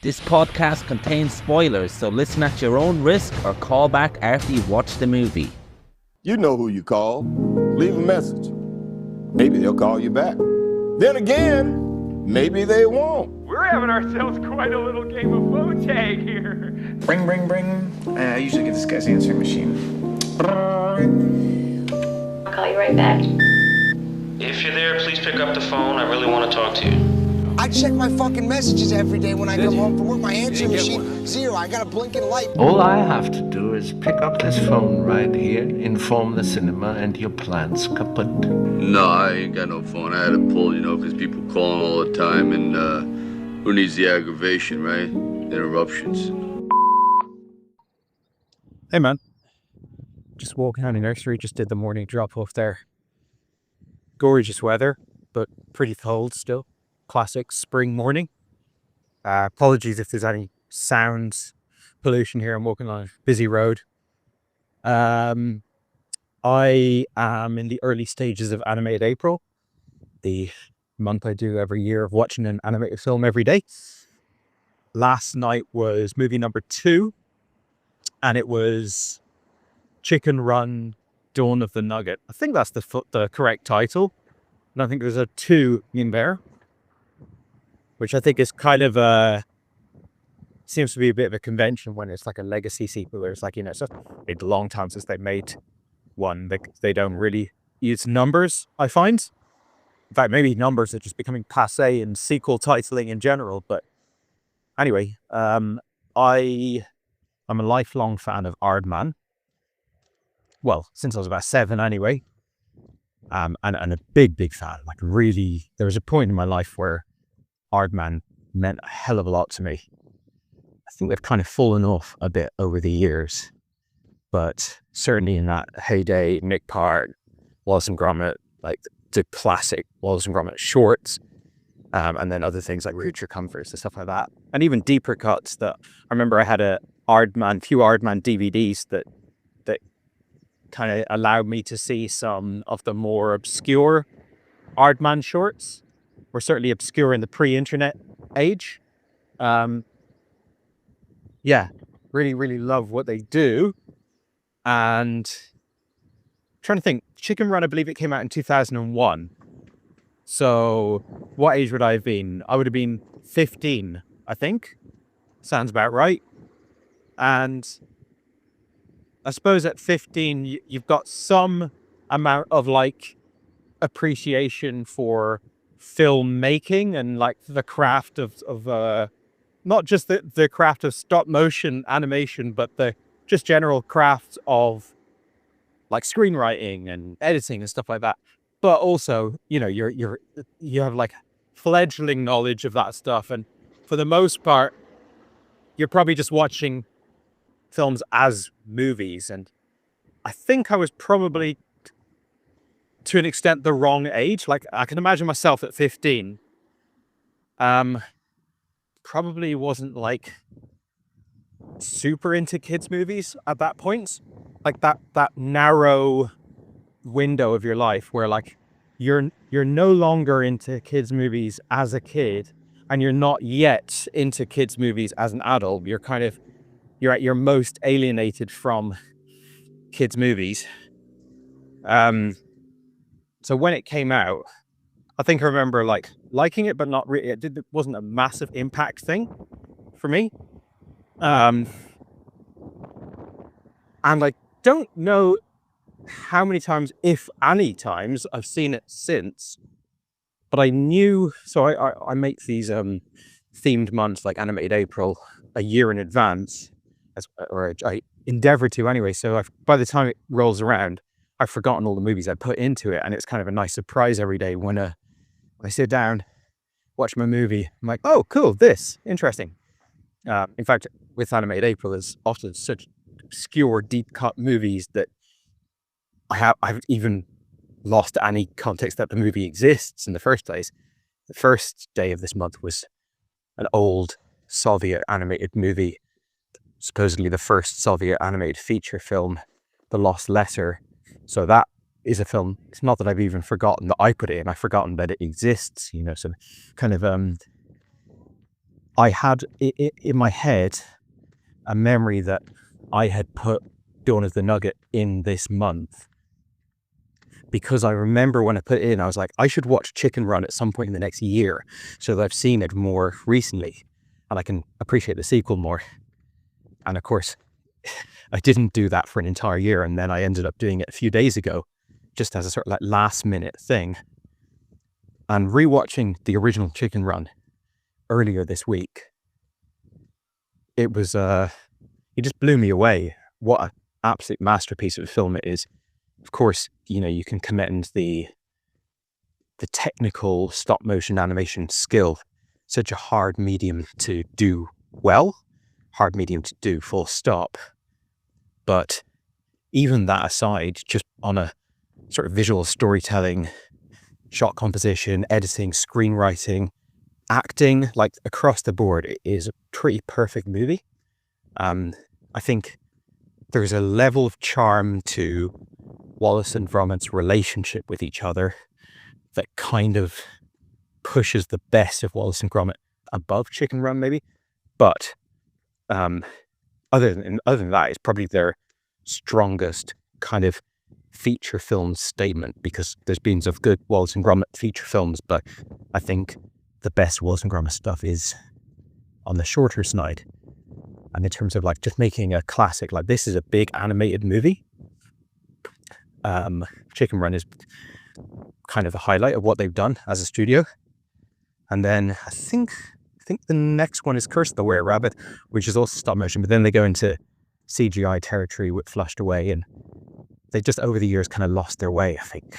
This podcast contains spoilers, so listen at your own risk or call back after you've watched the movie. You know who you call. Leave a message. Maybe they'll call you back. Then again, maybe they won't. We're having ourselves quite a little game of phone tag here. Ring, ring, ring. I usually get this guy's answering machine. I'll call you right back. If you're there, please pick up the phone. I really want to talk to you. I check my fucking messages every day when I come home from work. My answering machine, zero. I got a blinking light. All I have to do is pick up this phone right here, inform the cinema, and your plan's kaput. No, I ain't got no phone. I had to pull, because people calling all the time, and who needs the aggravation, right? Interruptions. Hey man, just walking out of nursery, just did the morning drop off there. Gorgeous weather, but pretty cold still. Classic spring morning. Apologies if there's any sounds pollution here. I'm walking on a busy road. I am in the early stages of Animated April, the month I do every year of watching an animated film every day. Last night was movie number 2, and it was Chicken Run Dawn of the Nugget. I think that's the correct title. And I think there's a 2 in there, which I think is kind of seems to be a bit of a convention when it's like a legacy sequel, where it's like, it's a long time since they made one. They don't really use numbers, I find. In fact, maybe numbers are just becoming passé in sequel titling in general. But anyway, I'm a lifelong fan of Aardman. Well, since I was about 7 anyway. And a big fan. Like, really, there was a point in my life where Aardman meant a hell of a lot to me. I think they've kind of fallen off a bit over the years, but certainly in that heyday, Nick Park, Wallace and Gromit, like the classic Wallace and Gromit shorts, and then other things like Creature Comforts and stuff like that, and even deeper cuts. That I remember I had few Aardman DVDs that kind of allowed me to see some of the more obscure Aardman shorts. Were certainly obscure in the pre-internet age. Really love what they do. And I'm trying to think, Chicken Run, I believe it came out in 2001. So what age would I have been? I would have been 15, I think. Sounds about right. And I suppose at 15, you've got some amount of appreciation for filmmaking and like the craft of not just the craft of stop motion animation, but the just general craft of like screenwriting and editing and stuff like that. But also, you have like fledgling knowledge of that stuff, and for the most part, you're probably just watching films as movies. And I think I was probably, to an extent, the wrong age. Like, I can imagine myself at 15. Probably wasn't like super into kids movies at that point. Like that narrow window of your life where like you're no longer into kids movies as a kid, and you're not yet into kids movies as an adult. You're at your most alienated from kids movies. So when it came out, I think I remember liking it, but not really. It wasn't a massive impact thing for me. And I don't know how many times, if any times, I've seen it since. But I knew, so I make these themed months like Animated April a year in advance, or I endeavor to anyway. So by the time it rolls around, I've forgotten all the movies I put into it, and it's kind of a nice surprise every day when I sit down, watch my movie. I'm like, oh, cool, this, interesting. In fact, with Animated April, there's often such obscure, deep-cut movies that I've even lost any context that the movie exists in the first place. The first day of this month was an old Soviet animated movie, supposedly the first Soviet animated feature film, The Lost Letter. So that is a film. It's not that I've even forgotten that I put it in. I've forgotten that it exists, so kind of I had in my head a memory that I had put Dawn of the Nugget in this month, because I remember when I put it in, I was like, I should watch Chicken Run at some point in the next year so that I've seen it more recently and I can appreciate the sequel more. And of course, I didn't do that for an entire year, and then I ended up doing it a few days ago, just as a sort of like last minute thing. And rewatching the original Chicken Run earlier this week, it was it just blew me away. What an absolute masterpiece of a film it is. Of course, you know, you can commend the technical stop motion animation skill. Such a hard medium to do well, hard medium to do full stop. But even that aside, just on a sort of visual storytelling, shot composition, editing, screenwriting, acting, like across the board, it is a pretty perfect movie. I think there's a level of charm to Wallace and Gromit's relationship with each other that kind of pushes the best of Wallace and Gromit above Chicken Run, maybe. But other than that, it's probably their strongest kind of feature film statement, because there's been some good Wallace and Gromit feature films, but I think the best Wallace and Gromit stuff is on the shorter side. And in terms of like just making a classic, like this is a big animated movie. Chicken Run is kind of the highlight of what they've done as a studio. And then I think the next one is Curse of the Were-Rabbit, which is also stop motion, but then they go into CGI territory with Flushed Away, and they just over the years kind of lost their way. I think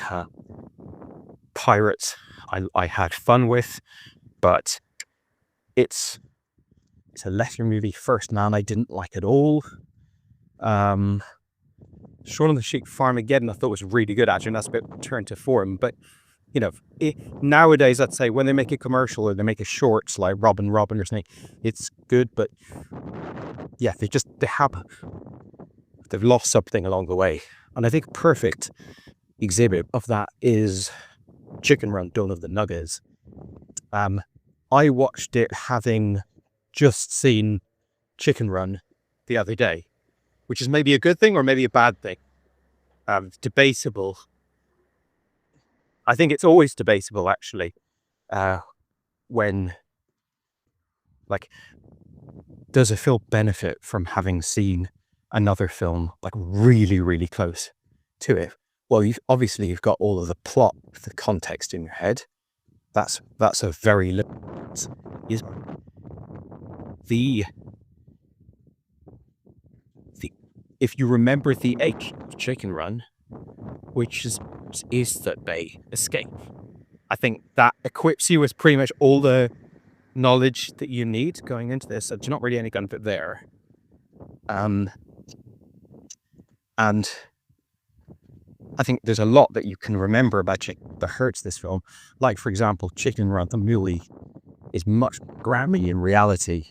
Pirates I had fun with, but it's a lesser movie. First Man I didn't like at all. Shaun of the Sheep Farmageddon I thought was really good, actually, and that's a bit turned to form. But you know, nowadays, let's say when they make a commercial or they make a shorts like Robin or something, it's good, but yeah, they've lost something along the way. And I think a perfect exhibit of that is Chicken Run, Dawn of the Nuggets. I watched it having just seen Chicken Run the other day, which is maybe a good thing or maybe a bad thing. Debatable. I think it's always debatable, actually, when, like, does a film benefit from having seen another film, like, really, really close to it? Well, you've got all of the plot, the context in your head. That's a very little... If you remember the egg Chicken Run, which is that they escape, I think that equips you with pretty much all the knowledge that you need going into this. So there's not really any benefit there. And I think there's a lot that you can remember about that hurts this film. Like, for example, Chicken Run, the movie, is much grounded in reality.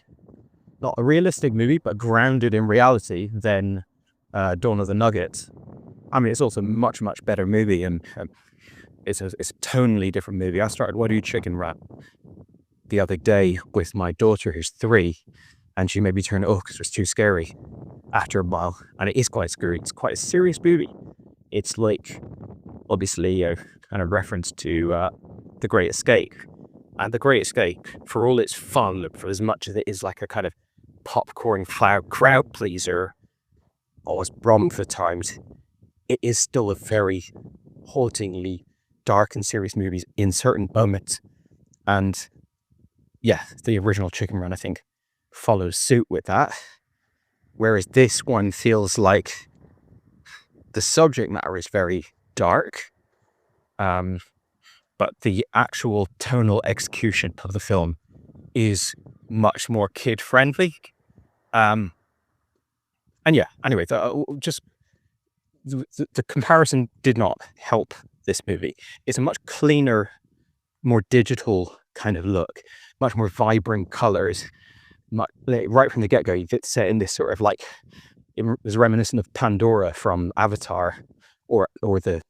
Not a realistic movie, but grounded in reality than Dawn of the Nugget. I mean, it's also a much, much better movie, and it's a tonally different movie. I started watching Chicken Run the other day with my daughter, who's 3, and she made me turn it off because it was too scary after a while. And it is quite scary. It's quite a serious movie. It's like, obviously, a kind of reference to The Great Escape. And The Great Escape, for all its fun, for as much as it is like a kind of popcorn crowd pleaser, or as romp at times, it is still a very hauntingly dark and serious movie in certain moments. And yeah, the original Chicken Run, I think, follows suit with that. Whereas this one feels like the subject matter is very dark, but the actual tonal execution of the film is much more kid-friendly. And yeah, anyway, the comparison did not help this movie. It's a much cleaner, more digital kind of look, much more vibrant colors. Right from the get-go, it's set in this sort of like, it was reminiscent of Pandora from Avatar, or the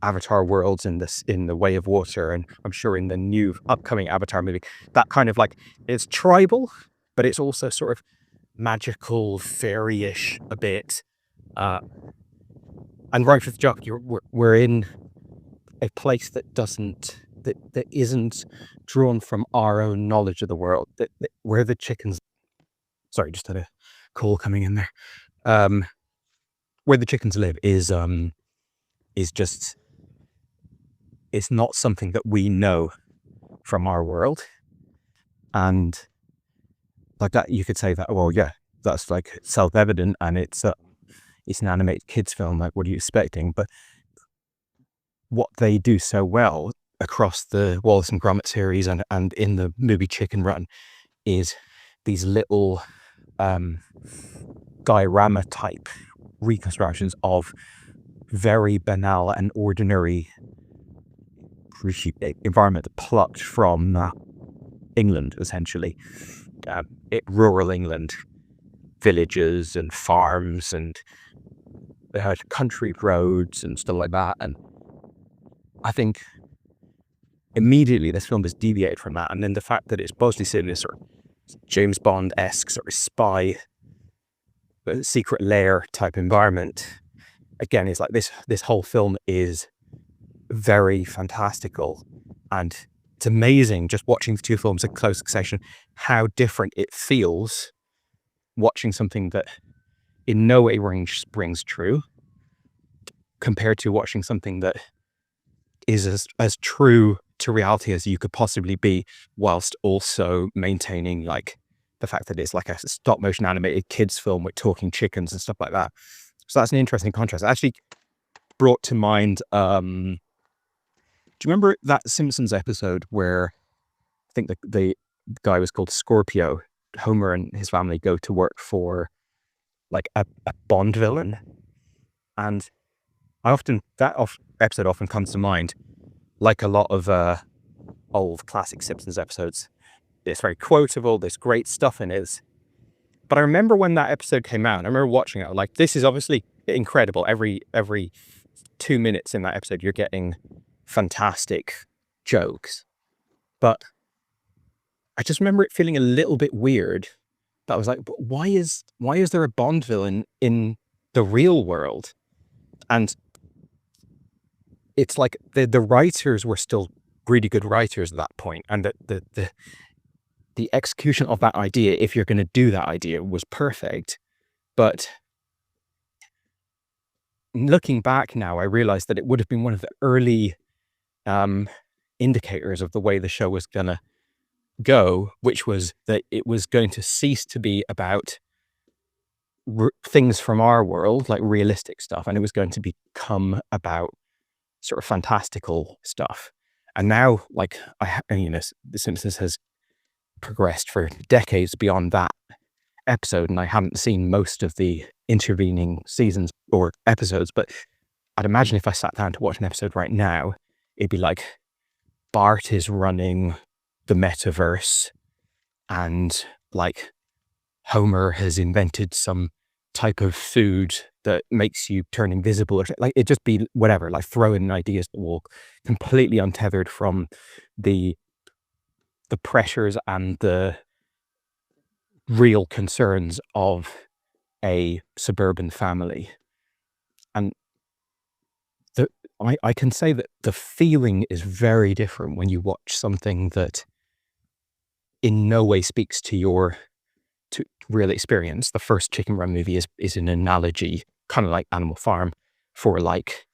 Avatar worlds in the Way of Water, and I'm sure in the new upcoming Avatar movie, that kind of like, it's tribal, but it's also sort of magical, fairy-ish a bit. And right with Jock, we're in a place that isn't drawn from our own knowledge of the world. That where the chickens, sorry, just had a call coming in there. Where the chickens live is just, it's not something that we know from our world. And like that, you could say that, well, yeah, that's like self-evident, and it's an animated kids film, like what are you expecting? But what they do so well across the Wallace and Gromit series and in the movie Chicken Run is these little diorama type reconstructions of very banal and ordinary environment plucked from England, essentially. Rural England, villages and farms, and they had country roads and stuff like that. And I think immediately this film has deviated from that. And then the fact that it's mostly set in this sort of James Bond-esque sort of spy, secret lair type environment, again, is like this whole film is very fantastical. And it's amazing just watching the two films in close succession, how different it feels watching something that in no way rings true compared to watching something that is as true to reality as you could possibly be, whilst also maintaining like the fact that it's like a stop motion animated kids film with talking chickens and stuff like that. So that's an interesting contrast. It actually brought to mind, do you remember that Simpsons episode where I think the guy was called Scorpio? Homer and his family go to work for like a Bond villain, and that episode often comes to mind, like a lot of old classic Simpsons episodes. It's very quotable, there's great stuff in it. But I remember when that episode came out, I remember watching it, like, this is obviously incredible. Every 2 minutes in that episode, you're getting fantastic jokes. But I just remember it feeling a little bit weird. That I was like, but why is there a Bond villain in the real world? And it's like the writers were still really good writers at that point, and the execution of that idea, if you're going to do that idea, was perfect. But looking back now, I realized that it would have been one of the early indicators of the way the show was going to go, which was that it was going to cease to be about things from our world, like realistic stuff, and it was going to become about sort of fantastical stuff. And now, like, The Simpsons has progressed for decades beyond that episode, and I haven't seen most of the intervening seasons or episodes, but I'd imagine if I sat down to watch an episode right now, it'd be like Bart is running the metaverse, and like Homer has invented some type of food that makes you turn invisible, or like it'd just be whatever, like throwing ideas that will completely untethered from the pressures and the real concerns of a suburban family. And I can say that the feeling is very different when you watch something that in no way speaks to your real experience. The first Chicken Run movie is an analogy, kind of like Animal Farm, for like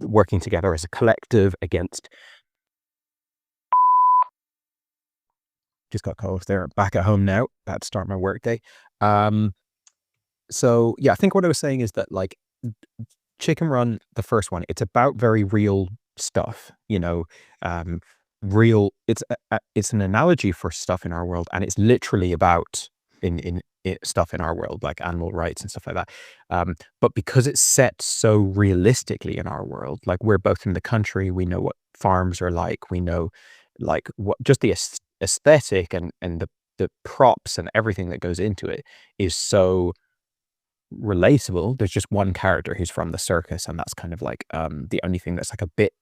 working together as a collective against. Just got cut off there. Back at home now. About to start my work day. So yeah, I think what I was saying is that like Chicken Run, the first one, it's about very real stuff, real. It's an analogy for stuff in our world, and it's literally about in stuff in our world, like animal rights and stuff like that. But because it's set so realistically in our world, like we're both in the country, we know what farms are like, we know like what just the aesthetic and the props and everything that goes into it is so relatable. There's just one character who's from the circus, and that's kind of like the only thing that's like a bit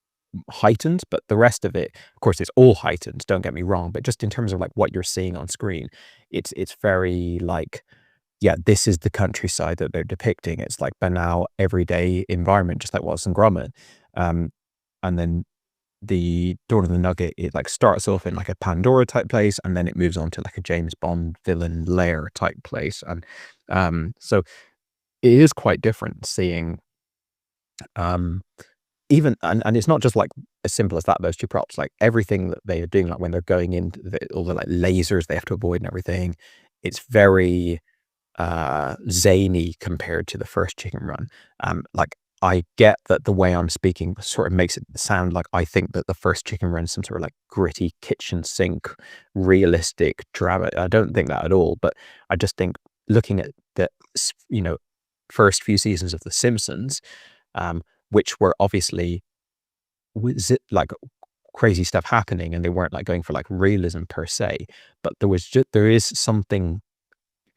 heightened, but the rest of it, of course, it's all heightened, don't get me wrong, but just in terms of like what you're seeing on screen, it's very like, yeah, this is the countryside that they're depicting. It's like banal everyday environment, just like Wallace and Gromit. And then the Dawn of the Nugget, it like starts off in like a Pandora type place, and then it moves on to like a James Bond villain lair type place. And so it is quite different seeing even, and it's not just like as simple as that, those two props, like everything that they are doing, like when they're going in, all the like lasers they have to avoid and everything, it's very zany compared to the first Chicken Run. Like I get that the way I'm speaking sort of makes it sound like I think that the first Chicken Run is some sort of like gritty kitchen sink, realistic drama. I don't think that at all, but I just think looking at the, you know, first few seasons of The Simpsons, which were obviously like crazy stuff happening, and they weren't like going for like realism per se, but there is something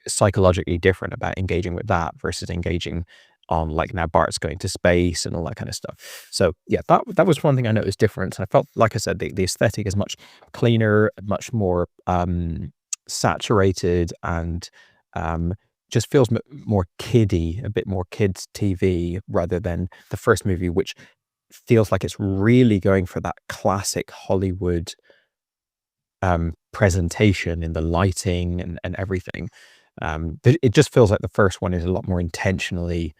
psychologically different about engaging with that versus engaging on like now Bart's going to space and all that kind of stuff. So yeah, that was one thing I noticed different. And I felt, like I said, the aesthetic is much cleaner, much more saturated, and just feels more kiddie, a bit more kids TV, rather than the first movie, which feels like it's really going for that classic Hollywood presentation in the lighting and everything. It just feels like the first one is a lot more intentionally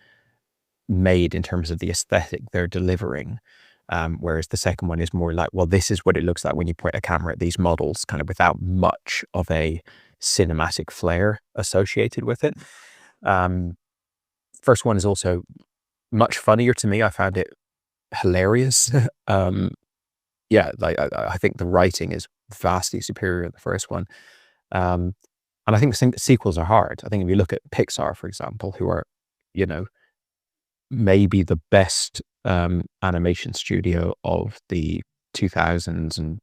made in terms of the aesthetic they're delivering, whereas the second one is more like, well, this is what it looks like when you point a camera at these models, kind of without much of a cinematic flair associated with it. First one is also much funnier to me. I found it hilarious. Yeah, like I think the writing is vastly superior in the first one. And I think the sequels are hard. I think if you look at Pixar, for example, who are, you know, maybe the best animation studio of the 2000s and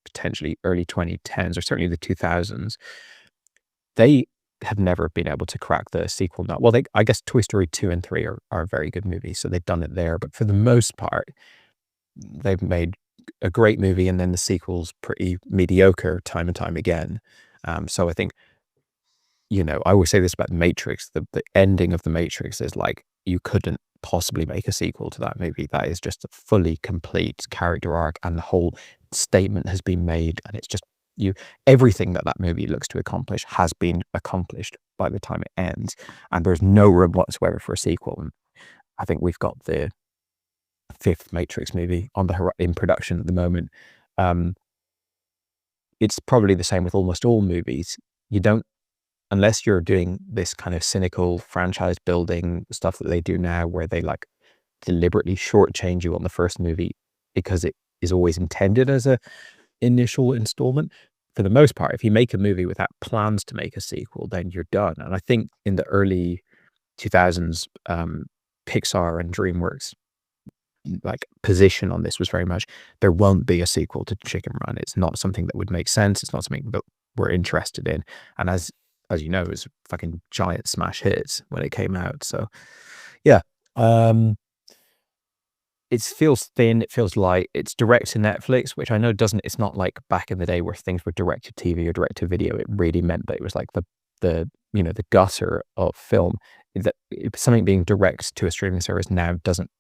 potentially early 2010s, or certainly the 2000s, they have never been able to crack the sequel nut. Well, I guess Toy Story 2 and 3 are very good movies, so they've done it there. But for the most part, they've made a great movie, and then the sequel's pretty mediocre time and time again. So I think, you know, I always say this about The Matrix, the ending of The Matrix is like, you couldn't possibly make a sequel to that movie. That is just a fully complete character arc, and the whole statement has been made, and it's just everything that movie looks to accomplish has been accomplished by the time it ends, and there's no room whatsoever for a sequel. And I think we've got the 5th Matrix movie in production at the moment. It's probably the same with almost all movies. You don't, unless you're doing this kind of cynical franchise building stuff that they do now, where they like deliberately shortchange you on the first movie because it is always intended as a initial installment. For the most part, if you make a movie without plans to make a sequel, then you're done. And I think in the early 2000s, Pixar and DreamWorks like position on this was very much, there won't be a sequel to Chicken Run. It's not something that would make sense. It's not something that we're interested in. And as you know, it was fucking giant smash hits when it came out. So yeah, it feels thin, it feels light. It's direct to Netflix, which I know it's not like back in the day where things were direct to TV or direct to video. It really meant that it was like the you know, the gutter of film. That something being direct to a streaming service now doesn't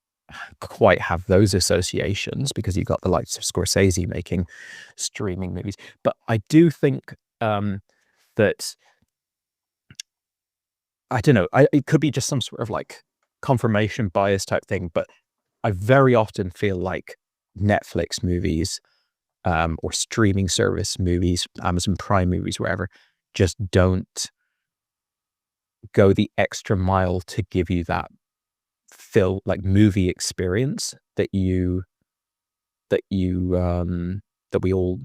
quite have those associations, because you've got the likes of Scorsese making streaming movies. But I do think that, I don't know, it could be just some sort of like confirmation bias type thing, but I very often feel like Netflix movies or streaming service movies, Amazon Prime movies, wherever, just don't go the extra mile to give you that movie experience that we all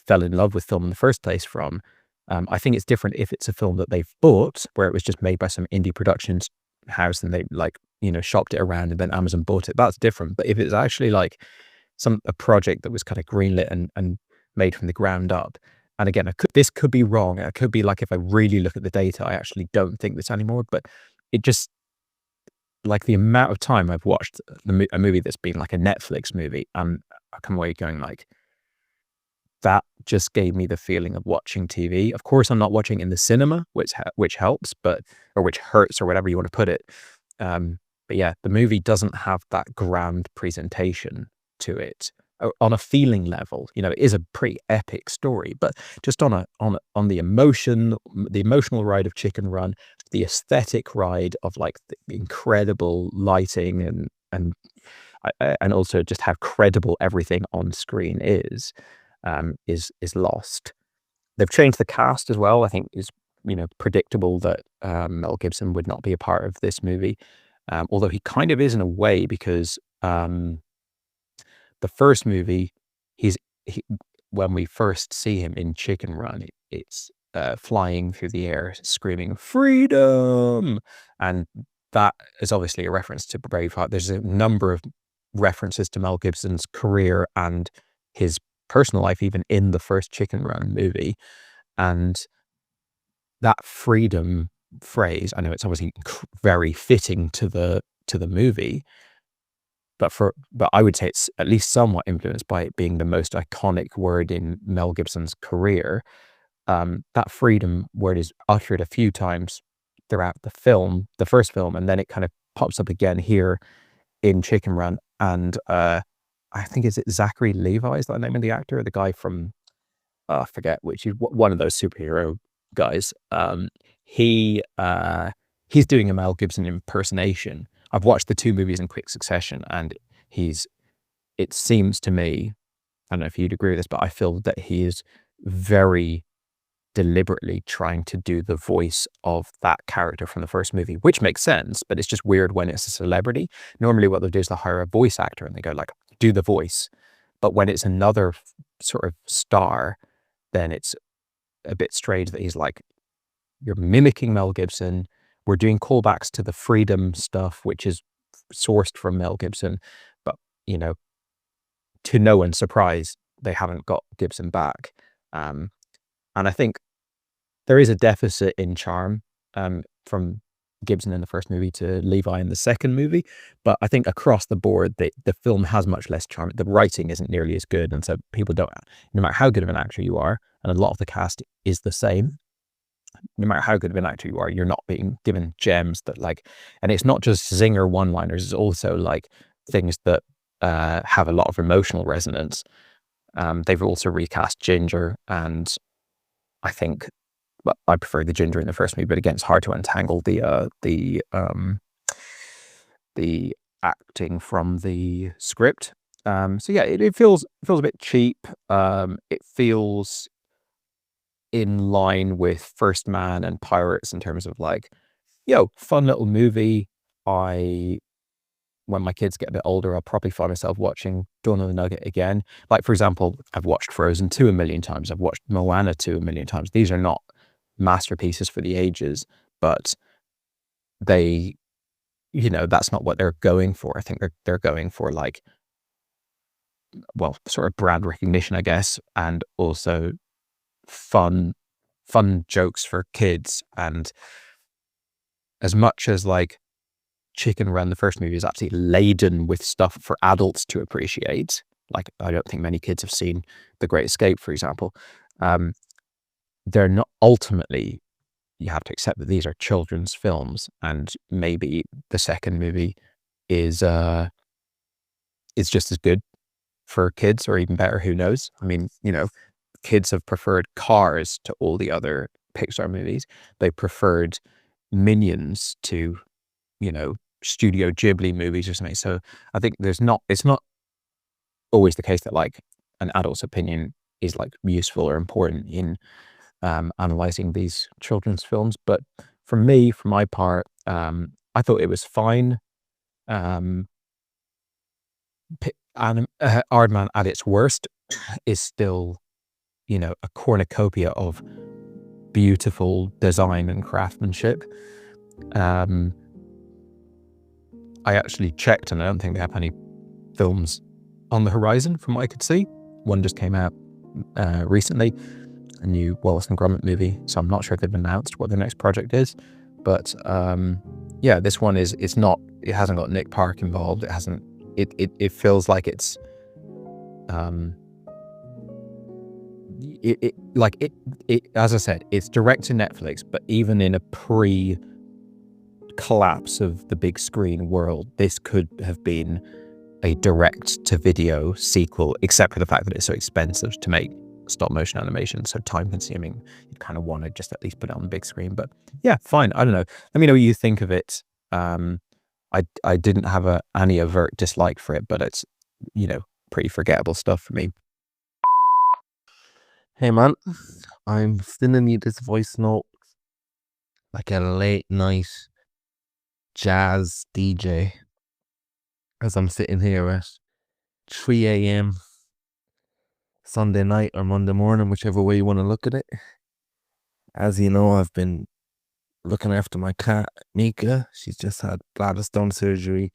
fell in love with film in the first place from. I think it's different if it's a film that they've bought, where it was just made by some indie productions house and they like, you know, shopped it around and then Amazon bought it. That's different. But if it's actually like a project that was kind of greenlit and made from the ground up, and again, this could be wrong. It could be like, if I really look at the data, I actually don't think this anymore. But it just, like, the amount of time I've watched a movie that's been like a Netflix movie, and I come away going like, that just gave me the feeling of watching TV. Of course, I'm not watching in the cinema, which helps, or which hurts, or whatever you want to put it. But yeah, the movie doesn't have that grand presentation to it on a feeling level. You know, it is a pretty epic story, but just on the emotional ride of Chicken Run, the aesthetic ride of like the incredible lighting and also just how credible everything on screen is lost. They've changed the cast as well. I think it's, you know, predictable that Mel Gibson would not be a part of this movie, although he kind of is in a way, because the first movie, when we first see him in Chicken Run, it's flying through the air, screaming freedom, and that is obviously a reference to Braveheart. There's a number of references to Mel Gibson's career and his personal life, even in the first Chicken Run movie. And that freedom phrase, I know it's obviously very fitting to the movie, but I would say it's at least somewhat influenced by it being the most iconic word in Mel Gibson's career. That freedom word is uttered a few times throughout the first film, and then it kind of pops up again here in Chicken Run. And I think, is it Zachary Levi? Is that the name of the actor? The guy from, I forget which, one of those superhero guys. He's doing a Mel Gibson impersonation. I've watched the two movies in quick succession, and it seems to me, I don't know if you'd agree with this, but I feel that he is very deliberately trying to do the voice of that character from the first movie, which makes sense, but it's just weird when it's a celebrity. Normally what they'll do is they'll hire a voice actor and they go like, do the voice. But when it's another sort of star, then it's a bit strange that he's like, you're mimicking Mel Gibson. We're doing callbacks to the freedom stuff, which is sourced from Mel Gibson. But, you know, to no one's surprise, they haven't got Gibson back. And I think there is a deficit in charm from Gibson in the first movie to Levi in the second movie. But I think across the board, the film has much less charm. The writing isn't nearly as good. And so people don't, no matter how good of an actor you are, and a lot of the cast is the same, no matter how good of an actor you are, you're not being given gems that like, and it's not just zinger one-liners, it's also like things that have a lot of emotional resonance. They've also recast Ginger, and I think, well, I prefer the Ginger in the first movie, but again, it's hard to untangle the acting from the script. So yeah, it feels a bit cheap. It feels in line with First Man and Pirates in terms of like, fun little movie. When my kids get a bit older, I'll probably find myself watching Dawn of the Nugget again. Like, for example, I've watched Frozen 2 a million times. I've watched Moana 2 a million times. These are not masterpieces for the ages, but they, that's not what they're going for. I think they're going for like, well, sort of brand recognition, I guess, and also fun jokes for kids. And as much as like Chicken Run, the first movie, is absolutely laden with stuff for adults to appreciate. Like, I don't think many kids have seen The Great Escape, for example. They're not, ultimately, you have to accept that these are children's films, and maybe the second movie is just as good for kids, or even better, who knows? I mean, kids have preferred Cars to all the other Pixar movies. They preferred Minions to, Studio Ghibli movies or something. So I think it's not always the case that like an adult's opinion is like useful or important in analyzing these children's films. But for me, for my part, I thought it was fine. Aardman at its worst is still, a cornucopia of beautiful design and craftsmanship. I actually checked, and I don't think they have any films on the horizon from what I could see. One just came out recently, a new Wallace and Gromit movie, so I'm not sure if they've announced what their next project is. But yeah, this one it hasn't got Nick Park involved. It feels like it's as I said, it's direct to Netflix, but even in a pre-collapse of the big screen world, this could have been a direct to video sequel, except for the fact that it's so expensive to make stop motion animation, so time consuming. You kind of want to just at least put it on the big screen. But yeah, fine. I don't know. Let me know what you think of it. I didn't have any overt dislike for it, but it's, pretty forgettable stuff for me. Hey man, I'm sending you this voice note like a late night jazz DJ as I'm sitting here at 3 a.m. Sunday night or Monday morning, whichever way you want to look at it. As you know, I've been looking after my cat, Nika. She's just had bladder stone surgery,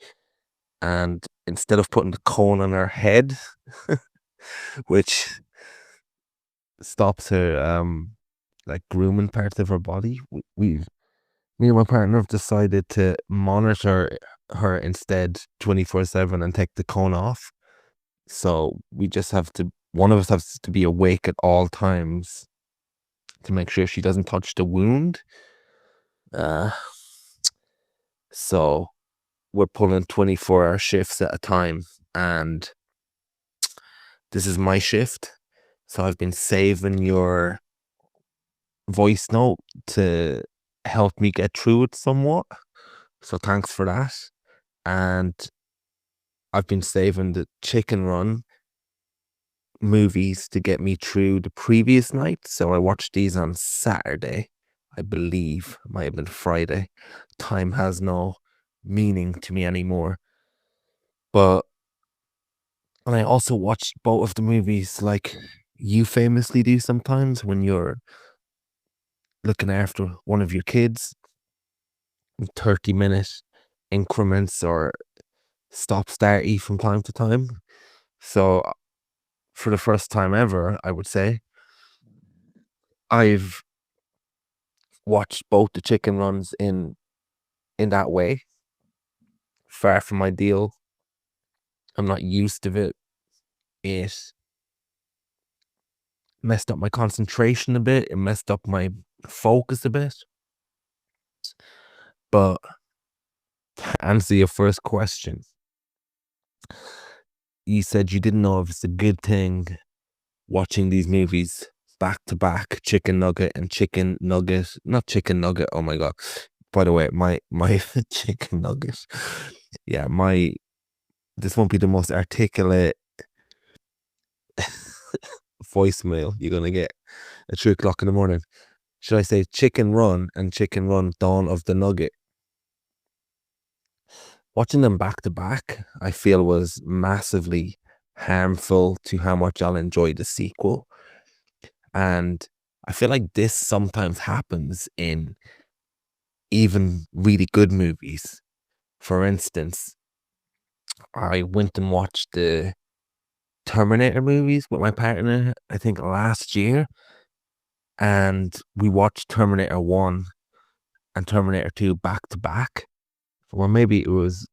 and instead of putting the cone on her head, which stops her like grooming parts of her body, me and my partner have decided to monitor her instead 24/7 and take the cone off. So one of us has to be awake at all times to make sure she doesn't touch the wound. So we're pulling 24-hour shifts at a time, and this is my shift. So I've been saving your voice note to help me get through it somewhat. So thanks for that. And I've been saving the Chicken Run movies to get me through the previous night. So I watched these on Saturday, I believe. It might have been Friday. Time has no meaning to me anymore. And I also watched both of the movies like you famously do sometimes when you're looking after one of your kids in 30-minute increments or stop-starty from time to time. So for the first time ever, I would say, I've watched both the Chicken Runs in that way. Far from ideal. I'm not used to it. It messed up my concentration a bit. It messed up my focus a bit. But to answer your first question, you said you didn't know if it's a good thing watching these movies back to back, Chicken Nugget and Chicken Nugget. Not Chicken Nugget, oh my god. By the way, my Chicken Nugget. Yeah, this won't be the most articulate voicemail you're gonna get at 3 o'clock in the morning. Should I say Chicken Run and Chicken Run Dawn of the Nugget? Watching them back to back, I feel was massively harmful to how much I'll enjoy the sequel. And I feel like this sometimes happens in even really good movies. For instance, I went and watched the Terminator movies with my partner, I think last year. And we watched Terminator 1 and Terminator 2 back to back. Or maybe it was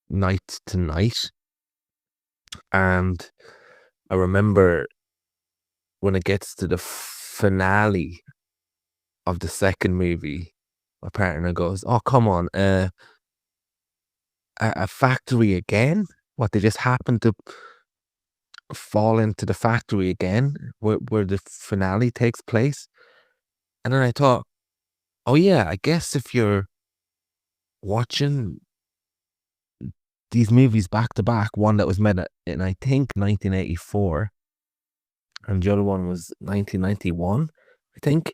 night to night. And I remember when it gets to the finale of the second movie, my partner goes, "Oh, come on, a factory again? What, they just happened to fall into the factory again where the finale takes place?" And then I thought, oh yeah, I guess if you're watching these movies back to back, one that was made in I think 1984 and the other one was 1991, I think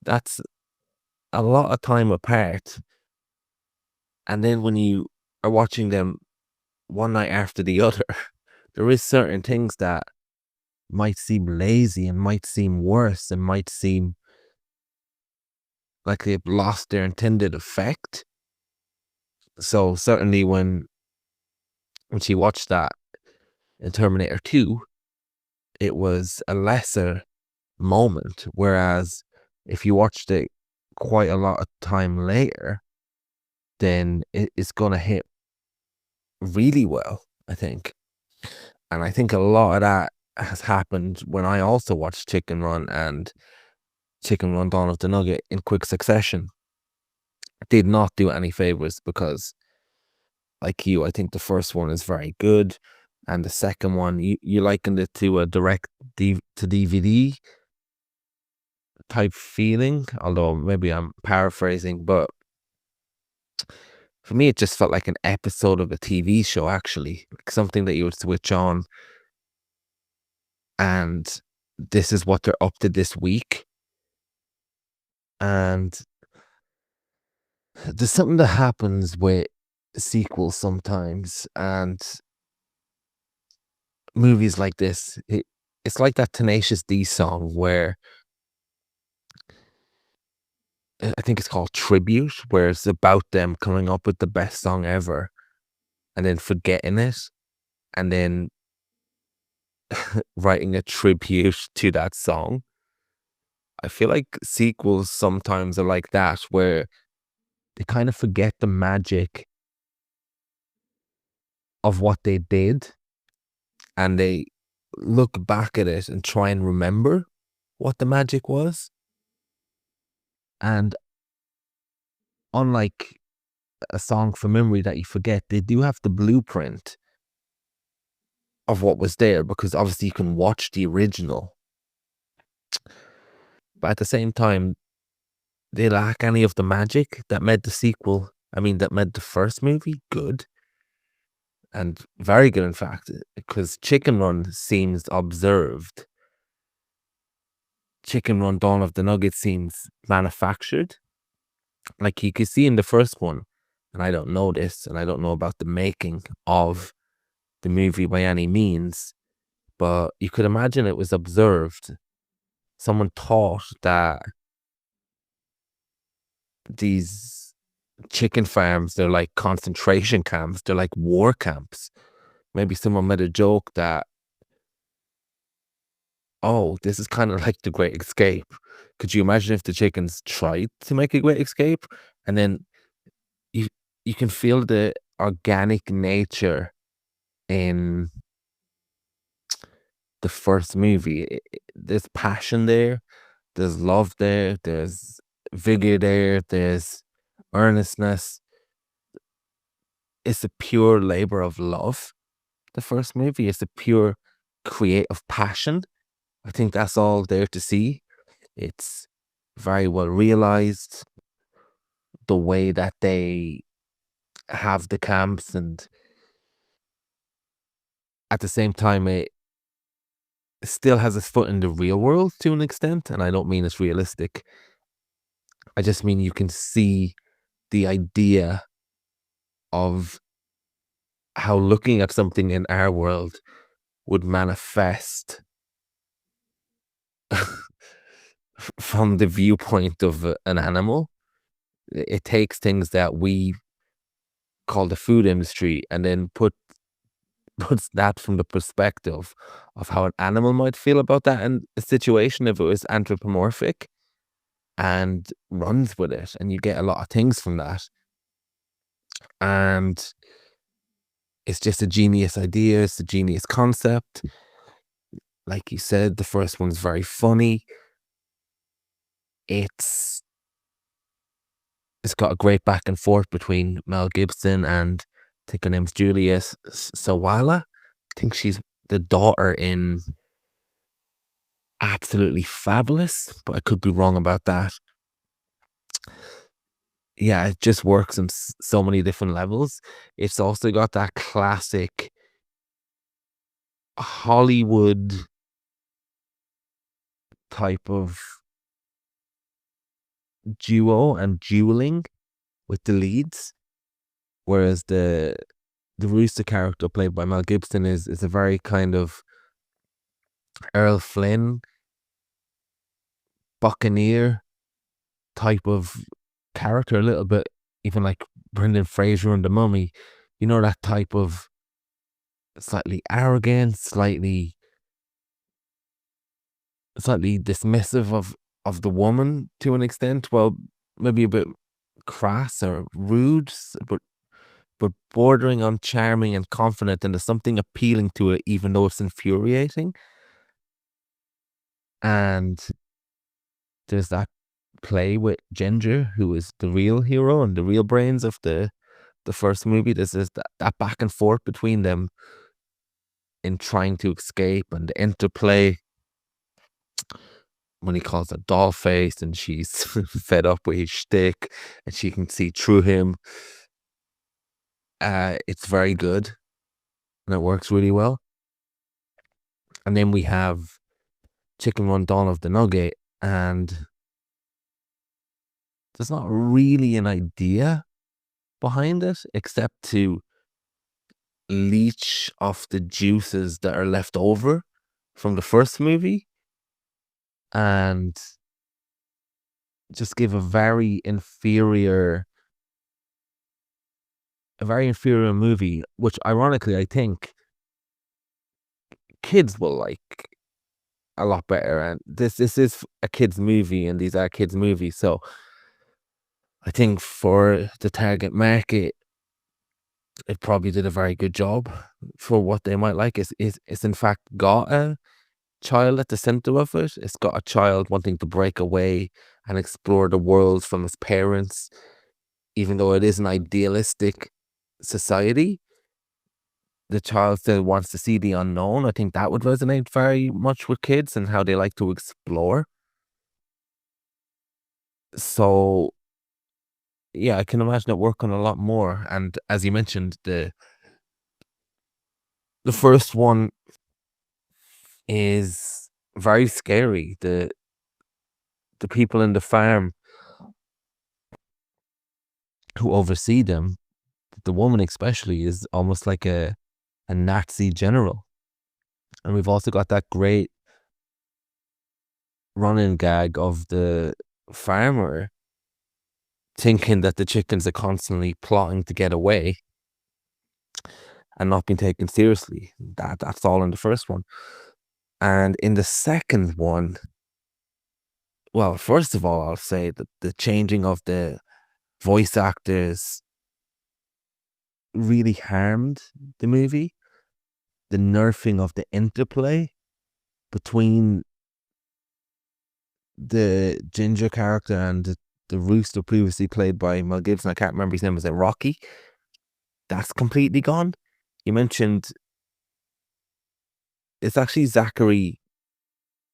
that's a lot of time apart. And then when you are watching them one night after the other, there is certain things that might seem lazy and might seem worse and might seem like they've lost their intended effect. So certainly when she watched that in Terminator 2, it was a lesser moment. Whereas if you watched it quite a lot of time later, then it's gonna hit really well, I think. And I think a lot of that has happened when I also watched Chicken Run and Chicken Run Dawn of the Nugget in quick succession. Did not do any favors because, like you, I think the first one is very good, and the second one you likened it to a direct to DVD type feeling, although maybe I'm paraphrasing, but for me it just felt like an episode of a TV show, actually, like something that you would switch on and this is what they're up to this week. And there's something that happens with sequels sometimes, and movies like this, it's like that Tenacious D song where I think it's called Tribute, where it's about them coming up with the best song ever and then forgetting it and then writing a tribute to that song. I feel like sequels sometimes are like that, where they kind of forget the magic of what they did and they look back at it and try and remember what the magic was. And unlike a song from memory that you forget, they do have the blueprint of what was there, because obviously you can watch the original, but at the same time they lack any of the magic that made the sequel, that made the first movie good, and very good in fact, because Chicken Run seems observed. Chicken Run Dawn of the Nugget seems manufactured. Like you could see in the first one, and I don't know this, and I don't know about the making of the movie by any means, but you could imagine it was observed. Someone thought that these chicken farms, they're like concentration camps, they're like war camps. Maybe someone made a joke that, oh, this is kind of like the Great Escape. Could you imagine if the chickens tried to make a Great Escape? And then you can feel the organic nature in the first movie. There's passion there, there's love there, there's vigor there, there's earnestness. It's a pure labor of love. The first movie is a pure creative passion. I think that's all there to see. It's very well realized, the way that they have the camps, and at the same time it still has its foot in the real world to an extent, and I don't mean it's realistic. I just mean you can see the idea of how looking at something in our world would manifest from the viewpoint of an animal. It takes things that we call the food industry and then puts that from the perspective of how an animal might feel about that in a situation if it was anthropomorphic, and runs with it, and you get a lot of things from that. And it's just a genius idea, it's a genius concept. Like you said, the first one's very funny. It's got a great back and forth between Mel Gibson and I think her name's Julia Sawala. I think she's the daughter in Absolutely Fabulous, but I could be wrong about that. Yeah, it just works on so many different levels. It's also got that classic Hollywood type of duo and dueling with the leads, whereas the Rooster character played by Mel Gibson is a very kind of Errol Flynn buccaneer type of character, a little bit even like Brendan Fraser in The Mummy. You know, that type of slightly arrogant, slightly dismissive of the woman to an extent. Well, maybe a bit crass or rude, but bordering on charming and confident, and there's something appealing to it, even though it's infuriating. And there's that play with Ginger, who is the real hero and the real brains of the first movie. There's that back and forth between them in trying to escape, and the interplay when he calls her doll face and she's fed up with his shtick and she can see through him. It's very good and it works really well. And then we have Chicken Run Dawn of the Nugget, and there's not really an idea behind it except to leech off the juices that are left over from the first movie and just give a very inferior movie, which ironically I think kids will like a lot better. And this is a kids movie, and these are kids movies, so I think for the target market it probably did a very good job for what they might like. It's in fact got a child at the center of it. It's got a child wanting to break away and explore the world from his parents, even though it is an idealistic society. The child still wants to see the unknown. I think that would resonate very much with kids and how they like to explore. So yeah, I can imagine it working a lot more. And as you mentioned, the first one is very scary. The people in the farm who oversee them, the woman especially, is almost like a Nazi general. And we've also got that great running gag of the farmer thinking that the chickens are constantly plotting to get away and not being taken seriously. That's all in the first one. And in the second one, well, first of all, I'll say that the changing of the voice actors really harmed the movie. The nerfing of the interplay between the Ginger character and the rooster previously played by Mel Gibson, I can't remember his name, was it Rocky? That's completely gone. You mentioned it's actually Zachary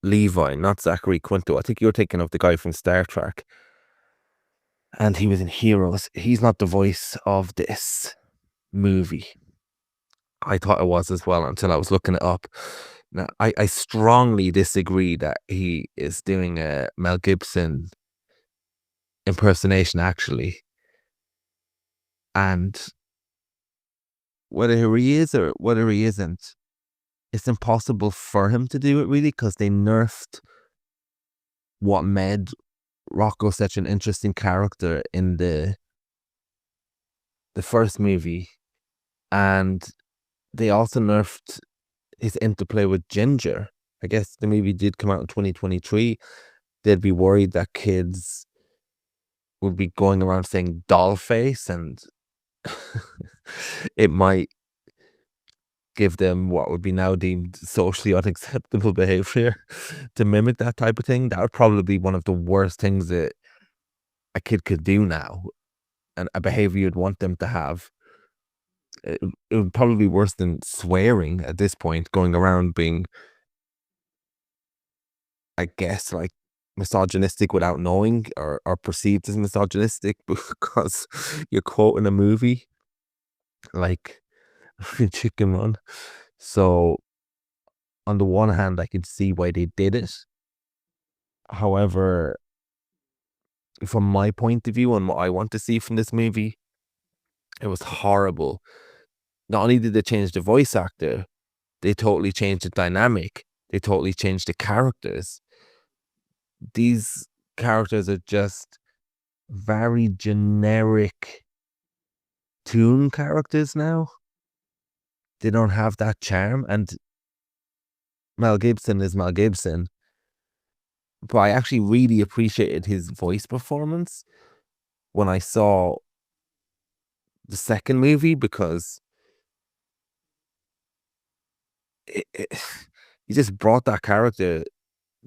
Levi, not Zachary Quinto. I think you're thinking of the guy from Star Trek. And he was in Heroes. He's not the voice of this movie. I thought it was as well until I was looking it up. Now, I strongly disagree that he is doing a Mel Gibson impersonation, actually. And whether he is or whether he isn't, it's impossible for him to do it, really, because they nerfed what made Rocco such an interesting character in the first movie. And they also nerfed his interplay with Ginger. I guess the movie did come out in 2023. They'd be worried that kids would be going around saying doll face, and it might give them what would be now deemed socially unacceptable behavior to mimic that type of thing. That would probably be one of the worst things that a kid could do now, and a behavior you'd want them to have. It would probably be worse than swearing at this point, going around being, I guess, like misogynistic without knowing, or perceived as misogynistic because you're quoting a movie like Chicken Run. So on the one hand, I could see why they did it. However, from my point of view and what I want to see from this movie, it was horrible. Not only did they change the voice actor, they totally changed the dynamic. They totally changed the characters. These characters are just very generic toon characters now. They don't have that charm, and Mel Gibson is Mel Gibson. But I actually really appreciated his voice performance when I saw the second movie, because it he just brought that character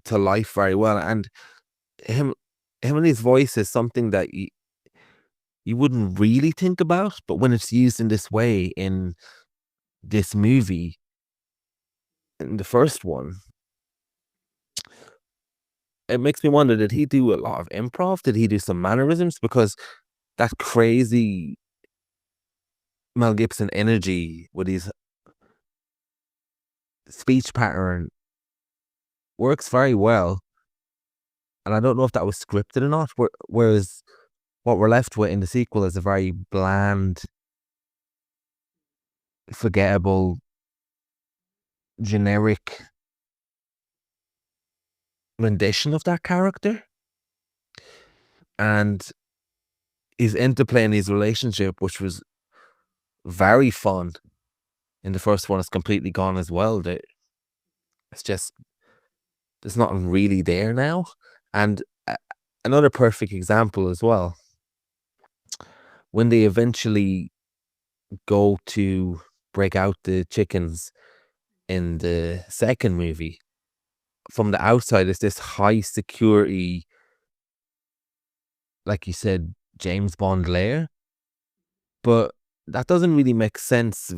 to life very well, and him and his voice is something that you wouldn't really think about, but when it's used in this way in this movie, in the first one, it makes me wonder, did he do a lot of improv? Did he do some mannerisms? Because that crazy Mel Gibson energy with his speech pattern works very well. And I don't know if that was scripted or not. Whereas what we're left with in the sequel is a very bland, forgettable, generic rendition of that character. And his interplay in his relationship, which was very fun in the first one, is completely gone as well. It's just, there's nothing really there now. And another perfect example as well, when they eventually go to break out the chickens in the second movie, from the outside it's this high security, like you said, James Bond lair, but that doesn't really make sense.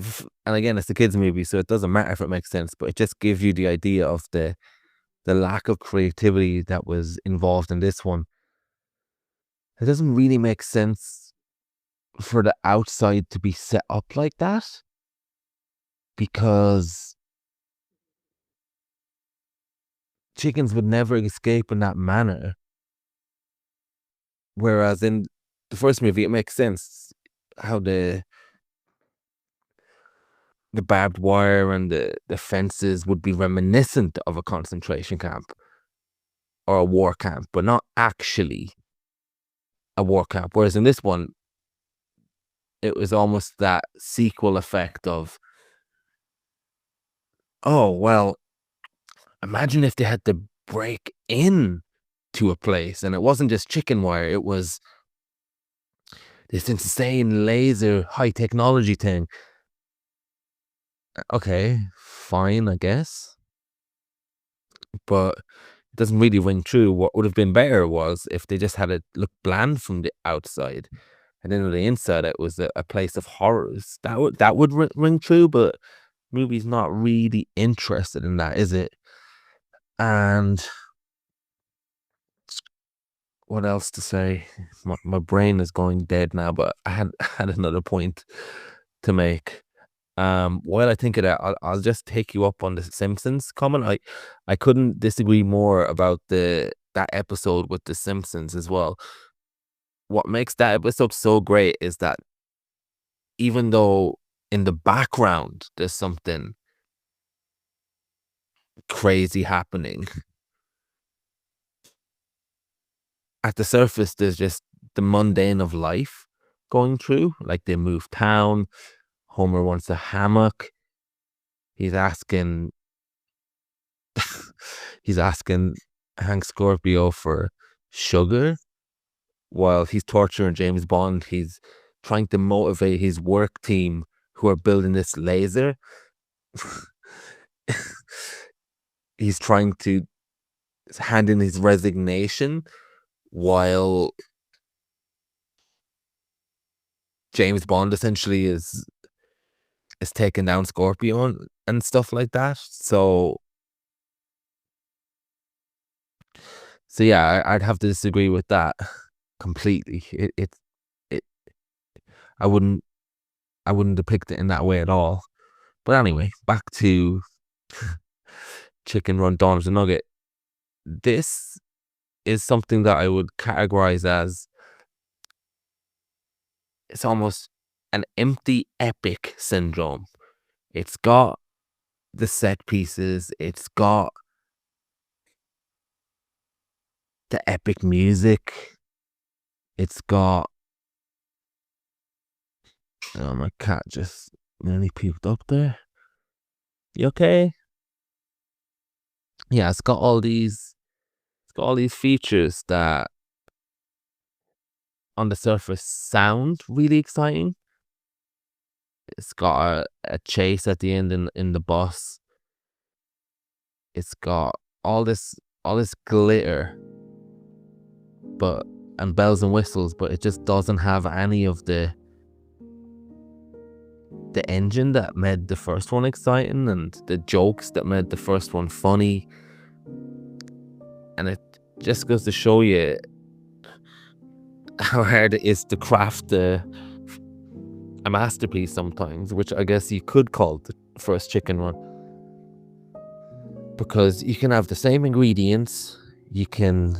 And again, it's a kids movie, so it doesn't matter if it makes sense, but it just gives you the idea of the lack of creativity that was involved in this one. It doesn't really make sense for the outside to be set up like that, because chickens would never escape in that manner. Whereas in the first movie, it makes sense how the barbed wire and the fences would be reminiscent of a concentration camp or a war camp, but not actually a war camp. Whereas in this one, it was almost that sequel effect of, oh, well, imagine if they had to break in to a place and it wasn't just chicken wire, it was this insane laser high technology thing. Okay, fine, I guess. But it doesn't really ring true. What would have been better was if they just had it look bland from the outside, and then on the inside it was a place of horrors. That would ring true, but movie's not really interested in that, is it? And what else to say? My brain is going dead now, but I had another point to make. While I think of that, I'll just take you up on the Simpsons comment. I couldn't disagree more about that episode with the Simpsons as well. What makes that episode so great is that even though in the background there's something crazy happening, at the surface there's just the mundane of life going through. Like, they move town, Homer wants a hammock, he's asking Hank Scorpio for sugar while he's torturing James Bond. He's trying to motivate his work team who are building this laser. He's trying to hand in his resignation while James Bond essentially is taking down Scorpio and stuff like that. So yeah, I'd have to disagree with that completely. It I wouldn't depict it in that way at all. But anyway, back to Chicken Run Dawn of the Nugget. This is something that I would categorize as, it's almost an empty epic syndrome. It's got the set pieces, it's got the epic music, it's got, oh, my cat just nearly puked up there. You okay? Yeah, it's got all these features that on the surface sound really exciting. It's got a chase at the end in the boss. It's got all this glitter, and bells and whistles, but it just doesn't have any of the engine that made the first one exciting and the jokes that made the first one funny. And it just goes to show you how hard it is to craft a masterpiece sometimes, which I guess you could call the first chicken run. Because you can have the same ingredients, you can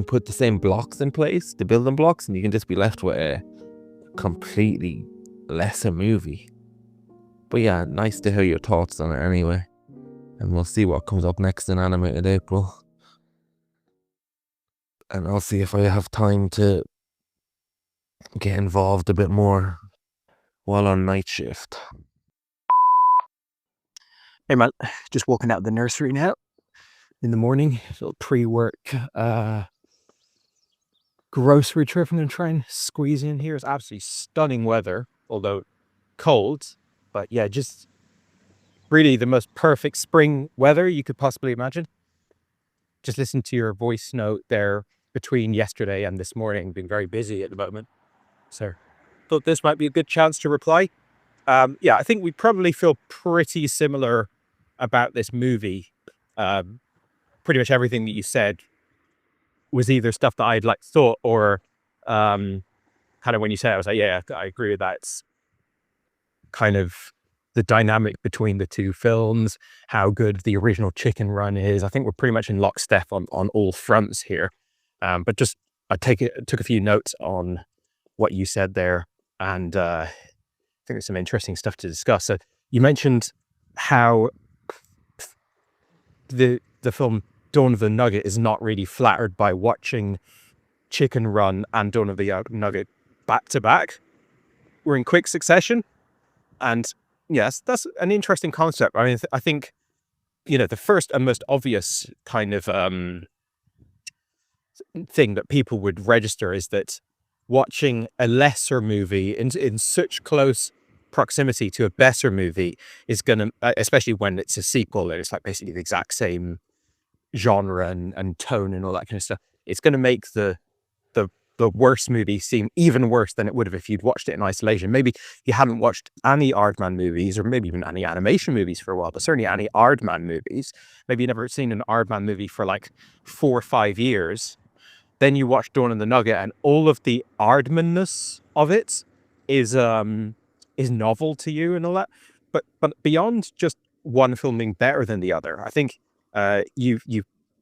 put the same blocks in place, the building blocks, and you can just be left with a completely lesser movie. But yeah, nice to hear your thoughts on it anyway. And we'll see what comes up next in Animated April. And I'll see if I have time to get involved a bit more while on night shift. Hey man, just walking out of the nursery now in the morning. A little pre-work grocery trip I'm going to try and squeeze in here. It's absolutely stunning weather, although cold. But yeah, just really the most perfect spring weather you could possibly imagine. Just listen to your voice note there between yesterday and this morning, being very busy at the moment. So thought this might be a good chance to reply. Yeah, I think we probably feel pretty similar about this movie. Pretty much everything that you said was either stuff that I'd like thought or kind of when you said it, I was like, yeah, I agree with that. It's kind of the dynamic between the two films, how good the original Chicken Run is. I think we're pretty much in lockstep on all fronts here. But just I took a few notes on what you said there, and I think there's some interesting stuff to discuss. So you mentioned how the film Dawn of the Nugget is not really flattered by watching Chicken Run and Dawn of the Nugget back to back. We're in quick succession, and yes, that's an interesting concept. I mean, I think, you know, the first and most obvious kind of thing that people would register is that watching a lesser movie in such close proximity to a better movie is going to, especially when it's a sequel and it's like basically the exact same genre and tone and all that kind of stuff, it's going to make the worst movie seem even worse than it would have if you'd watched it in isolation. Maybe you hadn't watched any Aardman movies, or maybe even any animation movies for a while, but certainly any Aardman movies. Maybe you've never seen an Aardman movie for like 4 or 5 years. Then you watch Dawn of the Nugget, and all of the Aardman-ness of it is novel to you and all that. But beyond just one film being better than the other, I think you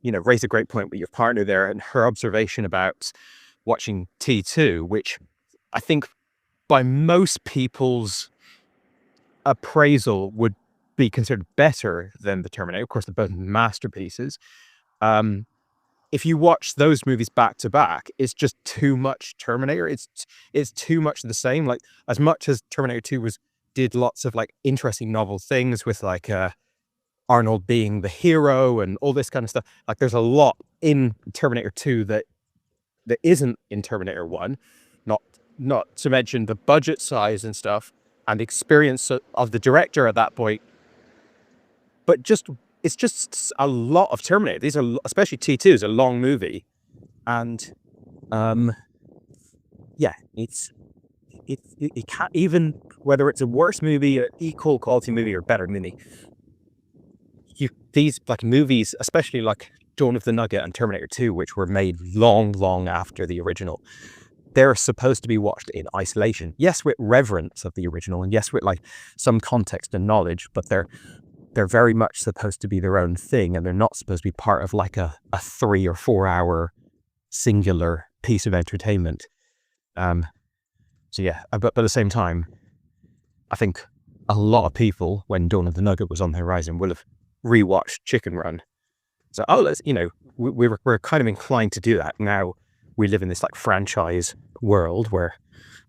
raised a great point with your partner there and her observation about watching T2, which I think by most people's appraisal would be considered better than the Terminator. Of course, they're both masterpieces. If you watch those movies back to back, it's just too much Terminator. It's too much the same. Like, as much as Terminator 2 did lots of like interesting novel things with like Arnold being the hero and all this kind of stuff. Like, there's a lot in Terminator 2 that isn't in Terminator 1. Not to mention the budget size and stuff and the experience of the director at that point. But it's just a lot of Terminator. These are, especially T2 is a long movie. And yeah, it can't, even whether it's a worse movie, an equal quality movie or better movie, these like movies, especially like Dawn of the Nugget and Terminator 2, which were made long after the original, they're supposed to be watched in isolation. Yes, with reverence of the original, and yes, with like some context and knowledge, but they're very much supposed to be their own thing, and they're not supposed to be part of like a 3 or 4 hour singular piece of entertainment. So yeah, but at the same time, I think a lot of people, when Dawn of the Nugget was on the horizon, will have rewatched Chicken Run. So, we're kind of inclined to do that. Now we live in this like franchise world where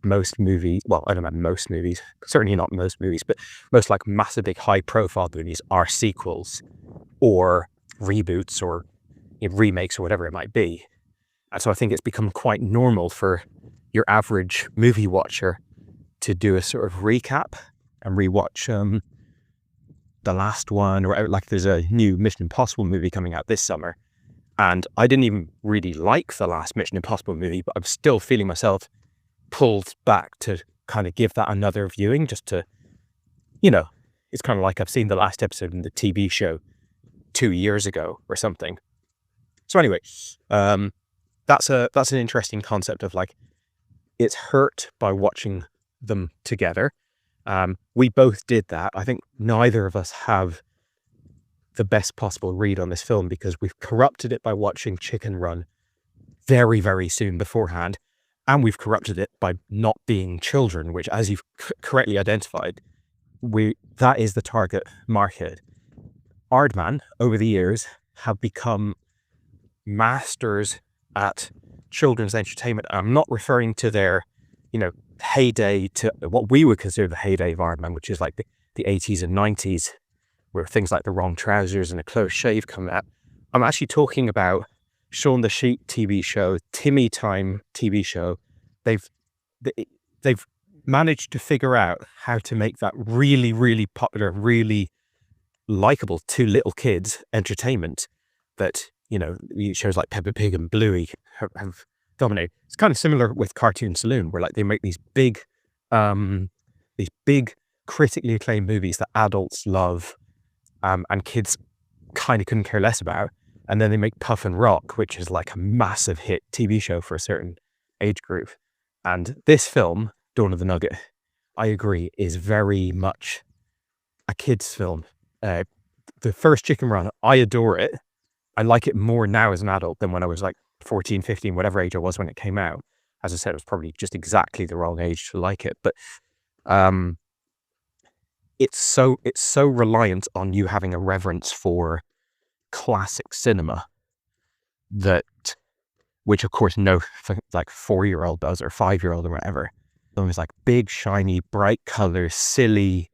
most movies, well, I don't know, most movies, certainly not most movies, but most like massive, big, high profile movies are sequels or reboots or remakes or whatever it might be. And so I think it's become quite normal for your average movie watcher to do a sort of recap and rewatch the last one, or like there's a new Mission Impossible movie coming out this summer. And I didn't even really like the last Mission Impossible movie, but I'm still feeling myself pulled back to kind of give that another viewing, just to, it's kind of like I've seen the last episode in the TV show 2 years ago or something. So anyway, that's an interesting concept of like, it's hurt by watching them together. We both did that. I think neither of us have the best possible read on this film because we've corrupted it by watching Chicken Run very, very soon beforehand. And we've corrupted it by not being children, which, as you've correctly identified, that is the target market. Aardman, over the years, have become masters at children's entertainment. I'm not referring to their, heyday, to what we would consider the heyday of Aardman, which is like the 80s and 90s, where things like The Wrong Trousers and A Close Shave come out. I'm actually talking about Shaun the Sheep TV show, Timmy Time TV show. They've managed to figure out how to make that really, really popular, really likable to little kids entertainment that, shows like Peppa Pig and Bluey have dominated. It's kind of similar with Cartoon Saloon, where like they make these big critically acclaimed movies that adults love and kids kind of couldn't care less about. And then they make Puff and Rock, which is like a massive hit TV show for a certain age group. And this film, Dawn of the Nugget, I agree, is very much a kid's film. The first Chicken Run, I adore it. I like it more now as an adult than when I was like 14, 15, whatever age I was when it came out. As I said, it was probably just exactly the wrong age to like it. But it's so reliant on you having a reverence for classic cinema which of course no like 4-year-old does or 5-year-old or whatever. So it's like big, shiny, bright colors, silly,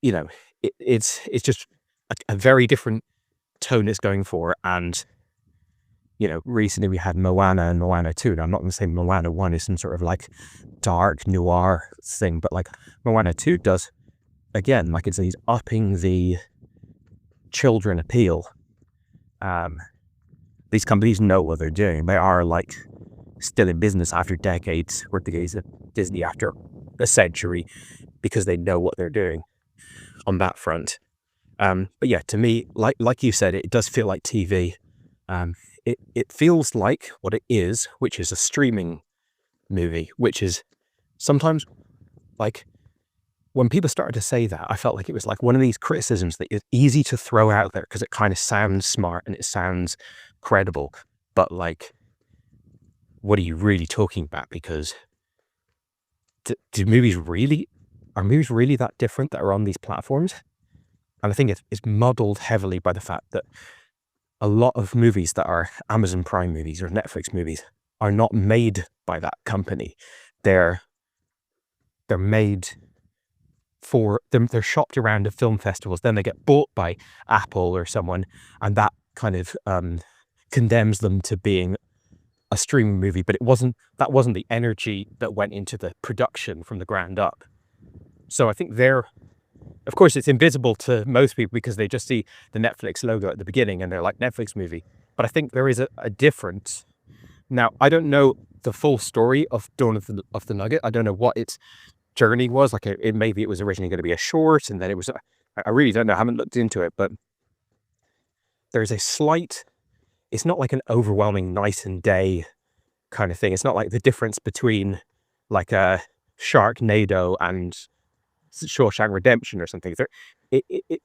it's just a very different tone it's going for. And recently we had Moana and Moana 2. Now, I'm not going to say Moana 1 is some sort of like dark noir thing, but like Moana 2 does, again, like he's upping the children appeal. These companies know what they're doing. They are like still in business after decades, worth the gaze of Disney after a century, because they know what they're doing on that front. But yeah, to me, like you said, it does feel like TV. It feels like what it is, which is a streaming movie, which is sometimes like when people started to say that, I felt like it was like one of these criticisms that is easy to throw out there because it kind of sounds smart and it sounds credible. But like, what are you really talking about? Because are movies really that different that are on these platforms? And I think it's muddled heavily by the fact that a lot of movies that are Amazon Prime movies or Netflix movies are not made by that company. They're made for them. They're shopped around at film festivals. Then they get bought by Apple or someone, and that kind of condemns them to being a streaming movie. But that wasn't the energy that went into the production from the ground up. So I think of course, it's invisible to most people because they just see the Netflix logo at the beginning and they're like, Netflix movie. But I think there is a difference. Now, I don't know the full story of Dawn of the Nugget. I don't know what its journey was. Like, maybe it was originally going to be a short, and then it was. I really don't know. I haven't looked into it, but there's a slight. It's not like an overwhelming night and day kind of thing. It's not like the difference between like a Sharknado and Shawshank Redemption or something.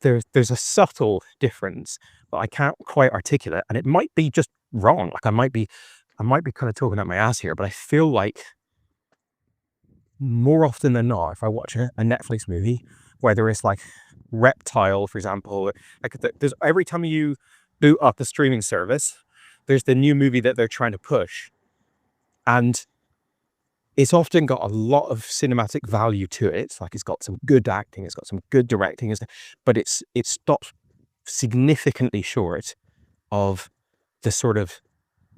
There's a subtle difference, but I can't quite articulate, and it might be just wrong. Like I might be kind of talking out my ass here, but I feel like more often than not, if I watch a Netflix movie, whether it's like Reptile, for example, like there's every time you boot up the streaming service, there's the new movie that they're trying to push, and it's often got a lot of cinematic value to it. It's like it's got some good acting, it's got some good directing, but it's stopped significantly short of the sort of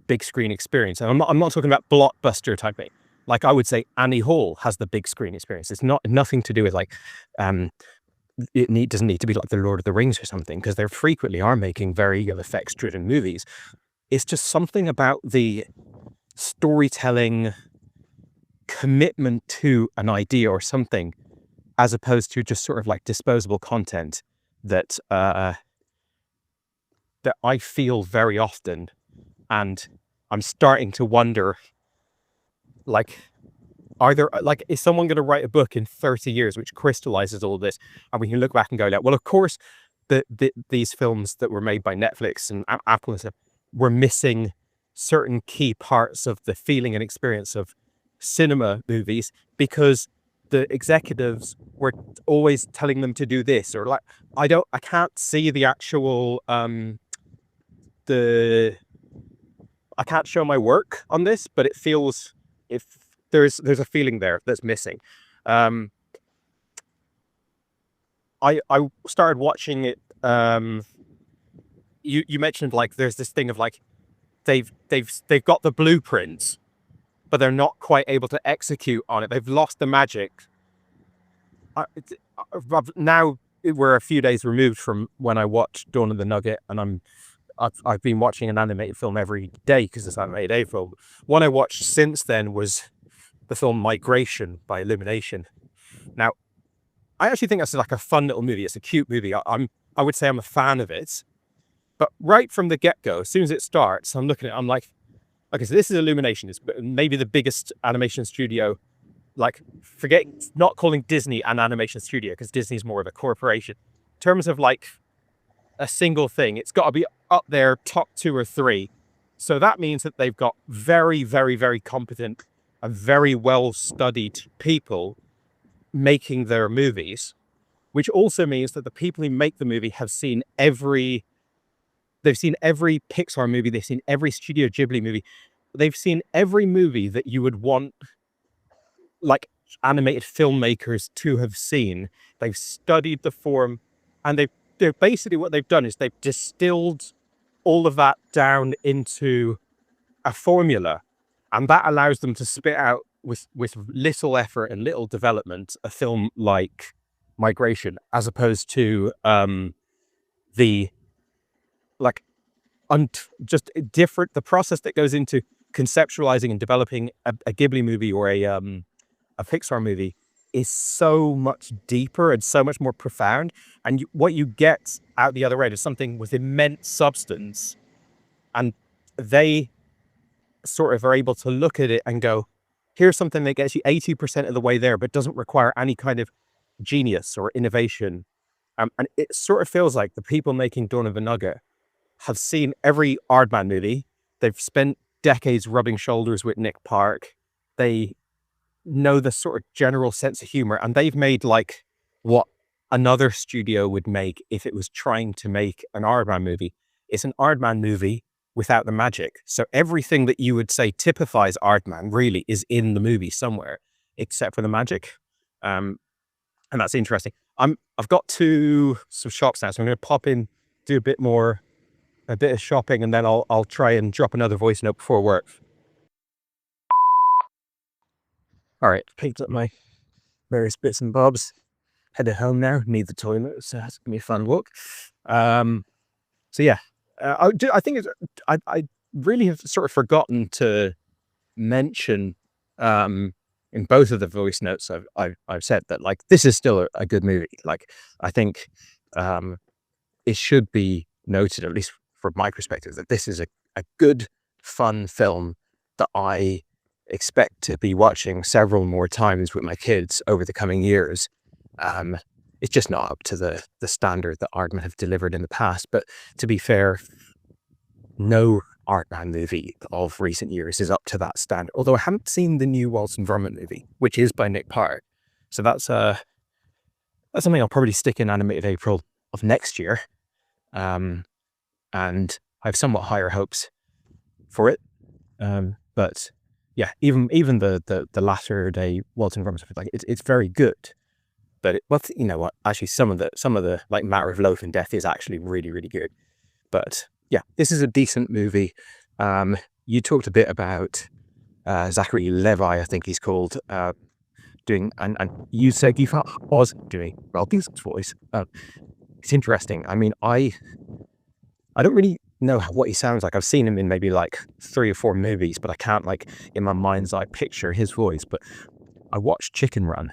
big screen experience. And I'm not talking about blockbuster type thing. Like I would say Annie Hall has the big screen experience. It's nothing to do with like, doesn't need to be like the Lord of the Rings or something, because they frequently are making very effects driven movies. It's just something about the storytelling commitment to an idea or something, as opposed to just sort of like disposable content that that I feel very often. And I'm starting to wonder, like, is someone going to write a book in 30 years which crystallizes all this, and we can look back and go like, well, of course these films that were made by Netflix and Apple and stuff were missing certain key parts of the feeling and experience of cinema movies, because the executives were always telling them to do this, or like, I can't see the actual I can't show my work on this, but it feels, if there's a feeling there that's missing. I started watching it. You mentioned like there's this thing of like they've got the blueprints, but they're not quite able to execute on it. They've lost the magic. Now we're a few days removed from when I watched Dawn of the Nugget, and I've been watching an animated film every day because it's animated April. One I watched since then was the film Migration by Illumination. Now, I actually think that's like a fun little movie. It's a cute movie. I would say I'm a fan of it. But right from the get-go, as soon as it starts, I'm looking at it, I'm like, okay, so this is Illumination. It's maybe the biggest animation studio. Like, not calling Disney an animation studio, because Disney's more of a corporation. In terms of like a single thing, it's got to be up there, top 2 or 3. So that means that they've got very, very, very competent and very well-studied people making their movies, which also means that the people who make the movie have seen every Pixar movie, they've seen every Studio Ghibli movie, they've seen every movie that you would want like animated filmmakers to have seen. They've studied the form, and they're basically, what they've done is they've distilled all of that down into a formula, and that allows them to spit out with little effort and little development a film like Migration, as opposed to the process that goes into conceptualizing and developing a Ghibli movie or a Pixar movie is so much deeper and so much more profound. And what you get out the other end is something with immense substance. And they sort of are able to look at it and go, here's something that gets you 80% of the way there, but doesn't require any kind of genius or innovation. And it sort of feels like the people making Dawn of the Nugget have seen every Aardman movie. They've spent decades rubbing shoulders with Nick Park. They know the sort of general sense of humor, and they've made like what another studio would make if it was trying to make an Aardman movie. It's an Aardman movie without the magic. So everything that you would say typifies Aardman really is in the movie somewhere, except for the magic. And that's interesting. I've got some shops now, so I'm going to pop in, do a bit of shopping, and then I'll try and drop another voice note before work. All right, picked up my various bits and bobs. Headed home now. Need the toilet, so it's gonna be a fun walk. So yeah, I think I really have sort of forgotten to mention in both of the voice notes I've said that like this is still a good movie. Like I think it should be noted, at least from my perspective, that this is a good, fun film that I expect to be watching several more times with my kids over the coming years. It's just not up to the standard that Aardman have delivered in the past. But to be fair, no Aardman movie of recent years is up to that standard. Although I haven't seen the new Wallace and Gromit movie, which is by Nick Park. So that's something I'll probably stick in animated April of next year. And I have somewhat higher hopes for it. But yeah, even the latter day Wallace and Gromit stuff, like it's very good. But you know what? Actually, some of the like Matter of Loaf and Death is actually really, really good. But yeah, this is a decent movie. You talked a bit about Zachary Levi, I think he's called, doing, and you said you thought was doing Mel Gibson's voice. It's interesting. I mean, I don't really know what he sounds like. I've seen him in maybe like 3 or 4 movies, but I can't, like, in my mind's eye picture his voice. But I watched Chicken Run,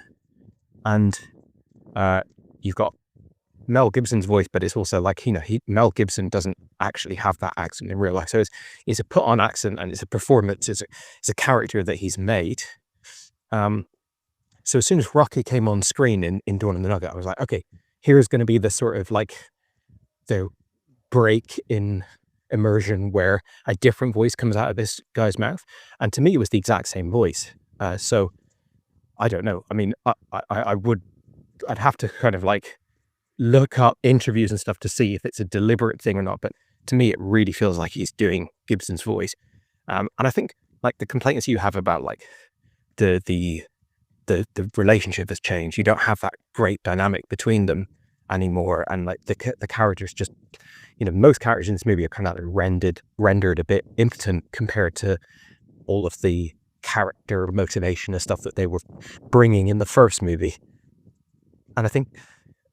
and you've got Mel Gibson's voice, but it's also like, Mel Gibson doesn't actually have that accent in real life. So it's a put on accent, and it's a performance. It's a character that he's made. So as soon as Rocky came on screen in Dawn of the Nugget, I was like, okay, here's going to be the sort of like the break in immersion where a different voice comes out of this guy's mouth. And to me, it was the exact same voice. So I don't know. I mean, I'd have to kind of like look up interviews and stuff to see if it's a deliberate thing or not. But to me, it really feels like he's doing Gibson's voice. And I think like the complaints you have about like the relationship has changed. You don't have that great dynamic between them anymore. And like the characters just, most characters in this movie are kind of rendered a bit impotent compared to all of the character motivation and stuff that they were bringing in the first movie. And I think,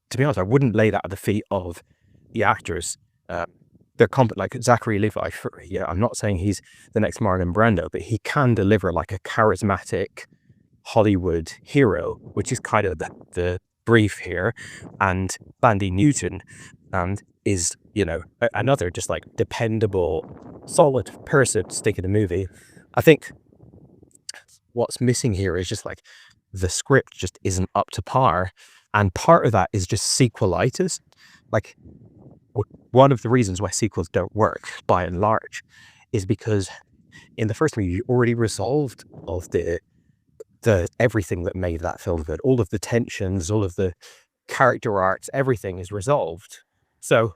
to be honest, I wouldn't lay that at the feet of the actors. They're competent, like Zachary Levi. I'm not saying he's the next Marlon Brando, but he can deliver like a charismatic Hollywood hero, which is kind of the brief here. And Bandy Newton is, another just like dependable, solid person to stick in a movie. I think what's missing here is just like the script just isn't up to par. And part of that is just sequelitis. Like, one of the reasons why sequels don't work, by and large, is because in the first movie, you already resolved all of the everything that made that film good. All of the tensions, all of the character arcs, everything is resolved. So,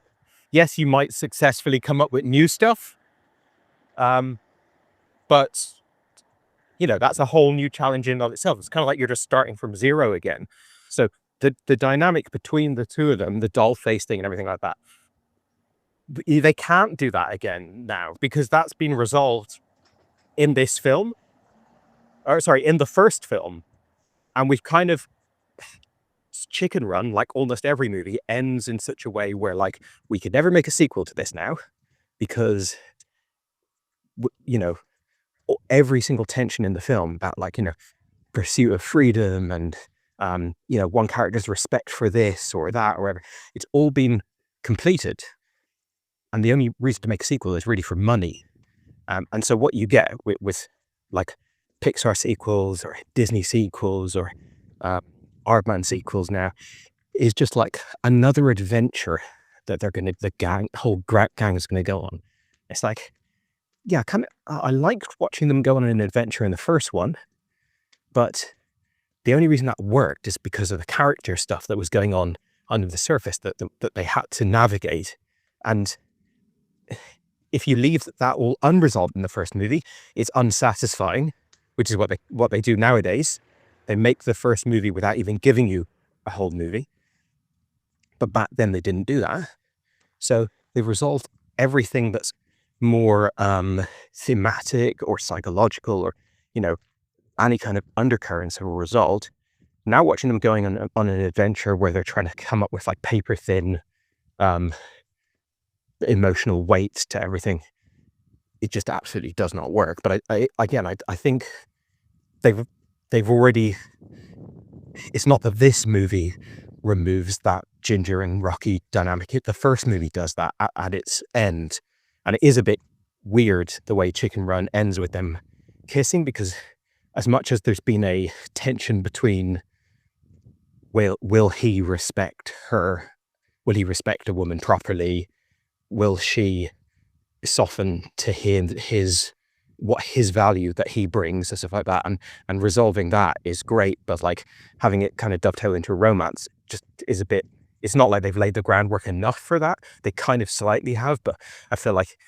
yes, you might successfully come up with new stuff, but that's a whole new challenge in and of itself. It's kind of like you're just starting from zero again. So the dynamic between the two of them, the doll face thing and everything like that, they can't do that again now because that's been resolved in this film. Or sorry, in the first film. And we've kind of, Chicken Run, like almost every movie, ends in such a way where like, we could never make a sequel to this now because, every single tension in the film about like, pursuit of freedom and, one character's respect for this or that or whatever, it's all been completed. And the only reason to make a sequel is really for money. And so what you get with like Pixar sequels or Disney sequels or Aardman sequels now is just like another adventure that the whole gang is going to go on. It's like, yeah, I liked watching them go on an adventure in the first one, but the only reason that worked is because of the character stuff that was going on under the surface that they had to navigate. And if you leave that all unresolved in the first movie, it's unsatisfying, which is what they do nowadays. They make the first movie without even giving you a whole movie. But back then they didn't do that. So they've resolved everything that's more thematic or psychological or, any kind of undercurrents are resolved. Now watching them going on an adventure where they're trying to come up with like paper thin emotional weight to everything, it just absolutely does not work. But I think they've already, it's not that this movie removes that Ginger and Rocky dynamic. The first movie does that at its end. And it is a bit weird the way Chicken Run ends with them kissing, because as much as there's been a tension between will he respect her? Will he respect a woman properly? Will she soften to him his value that he brings and stuff like that? And resolving that is great, but like having it kind of dovetail into a romance just is a bit, it's not like they've laid the groundwork enough for that. They kind of slightly have, but I feel like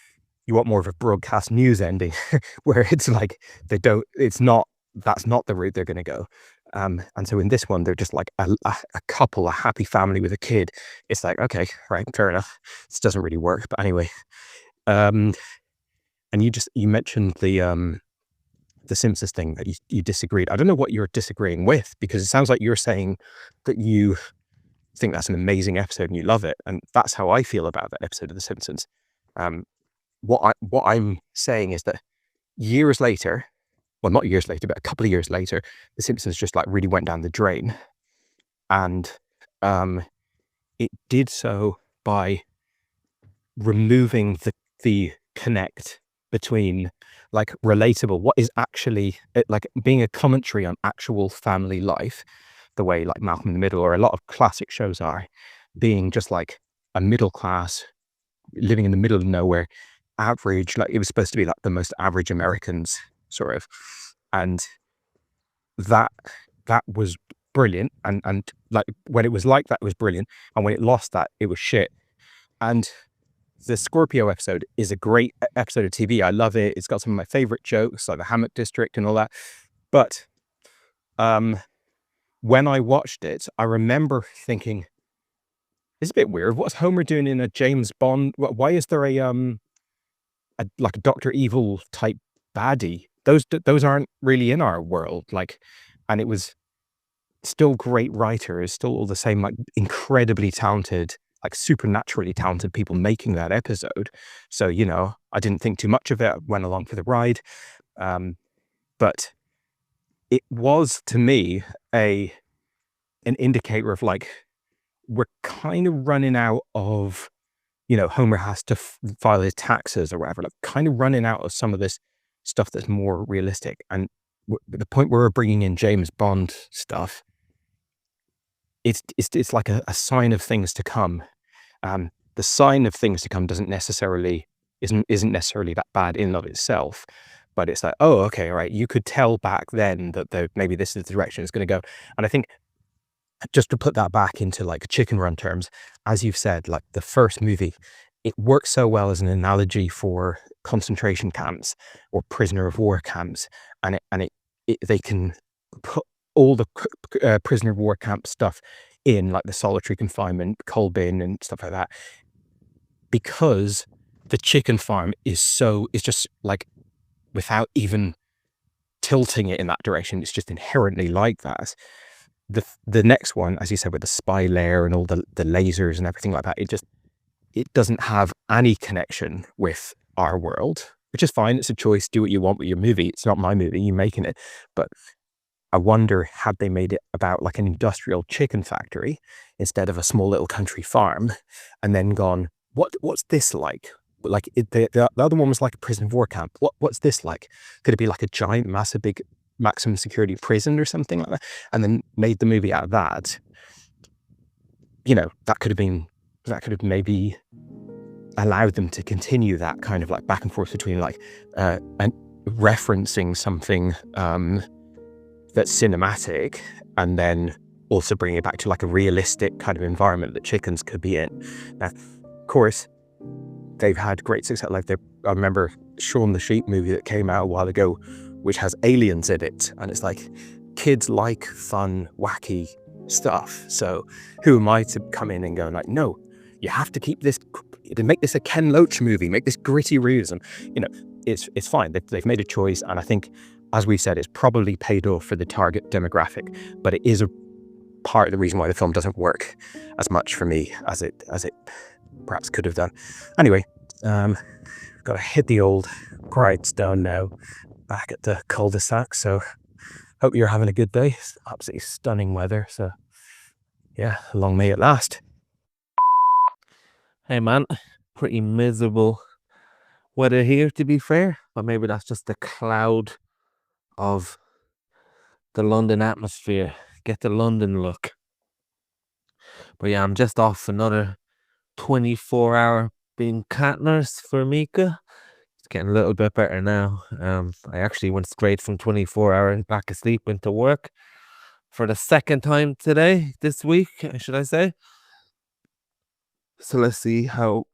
you want more of a broadcast news ending where it's like that's not the route they're going to go. And so in this one, they're just like a couple, a happy family with a kid. It's like, okay, right, fair enough. This doesn't really work. But anyway, And you mentioned the Simpsons thing that you disagreed. I don't know what you're disagreeing with, because it sounds like you're saying that you think that's an amazing episode and you love it, and that's how I feel about that episode of The Simpsons. What I'm saying is that years later, well, not years later, but a couple of years later, The Simpsons just like really went down the drain, and it did so by removing the connect between like relatable, what is actually like being a commentary on actual family life, the way like Malcolm in the Middle or a lot of classic shows are, being just like a middle class living in the middle of nowhere, average, like it was supposed to be like the most average Americans sort of, and that was brilliant, and like when it was like that, it was brilliant, and when it lost that, it was shit. And the Scorpio episode is a great episode of TV. I love it. It's got some of my favorite jokes, like the Hammock District and all that. But when I watched it, I remember thinking, it's a bit weird. What's Homer doing in a James Bond? Why is there a like a Dr. Evil type baddie? Those aren't really in our world. Like, and it was still great writers, still all the same, like incredibly talented, like supernaturally talented people making that episode. So, you know, I didn't think too much of it. I went along for the ride. But it was, to me, an indicator of like, we're kind of running out of, you know, Homer has to file his taxes or whatever, like kind of running out of some of this stuff that's more realistic. And the point where we're bringing in James Bond stuff, it's like a sign of things to come. The sign of things to come isn't necessarily that bad in and of itself, but it's like, oh, okay, all right, you could tell back then that maybe this is the direction it's going to go. And I think, just to put that back into like Chicken Run terms, as you've said, like the first movie, it works so well as an analogy for concentration camps or prisoner of war camps, and they can put all the prisoner of war camp stuff in, like the solitary confinement, coal bin and stuff like that, because the chicken farm is just like, without even tilting it in that direction, it's just inherently like that. The next one, as you said, with the spy lair and all the lasers and everything like that, it doesn't have any connection with our world, which is fine. It's a choice. Do what you want with your movie. It's not my movie. You're making it. But I wonder, had they made it about like an industrial chicken factory instead of a small little country farm, and then gone, what's this like? Like the other one was like a prison of war camp. What's this like? Could it be like a giant, massive, big maximum security prison or something like that? And then made the movie out of that. You know, that could have maybe allowed them to continue that kind of like back and forth between like and referencing something that's cinematic, and then also bringing it back to like a realistic kind of environment that chickens could be in. Now, of course, they've had great success. Like I remember Shaun the Sheep movie that came out a while ago, which has aliens in it, and it's like, kids like fun, wacky stuff. So who am I to come in and go like, no, you have to keep this, to make this a Ken Loach movie, make this gritty realism. You know, it's fine. They've made a choice, and I think, as we said, it's probably paid off for the target demographic, but it is a part of the reason why the film doesn't work as much for me as it perhaps could have done. Anyway, got to hit the old grindstone now, back at the cul-de-sac. So hope you're having a good day. It's absolutely stunning weather. So yeah, long may it last. Hey man, pretty miserable weather here, to be fair, but maybe that's just the cloud of the London atmosphere. Get the London look. But yeah, I'm just off another 24-hour being cat nurse for Mika. It's getting a little bit better now. I actually went straight from 24 hours back asleep into work for the second time this week, should I say. So let's see how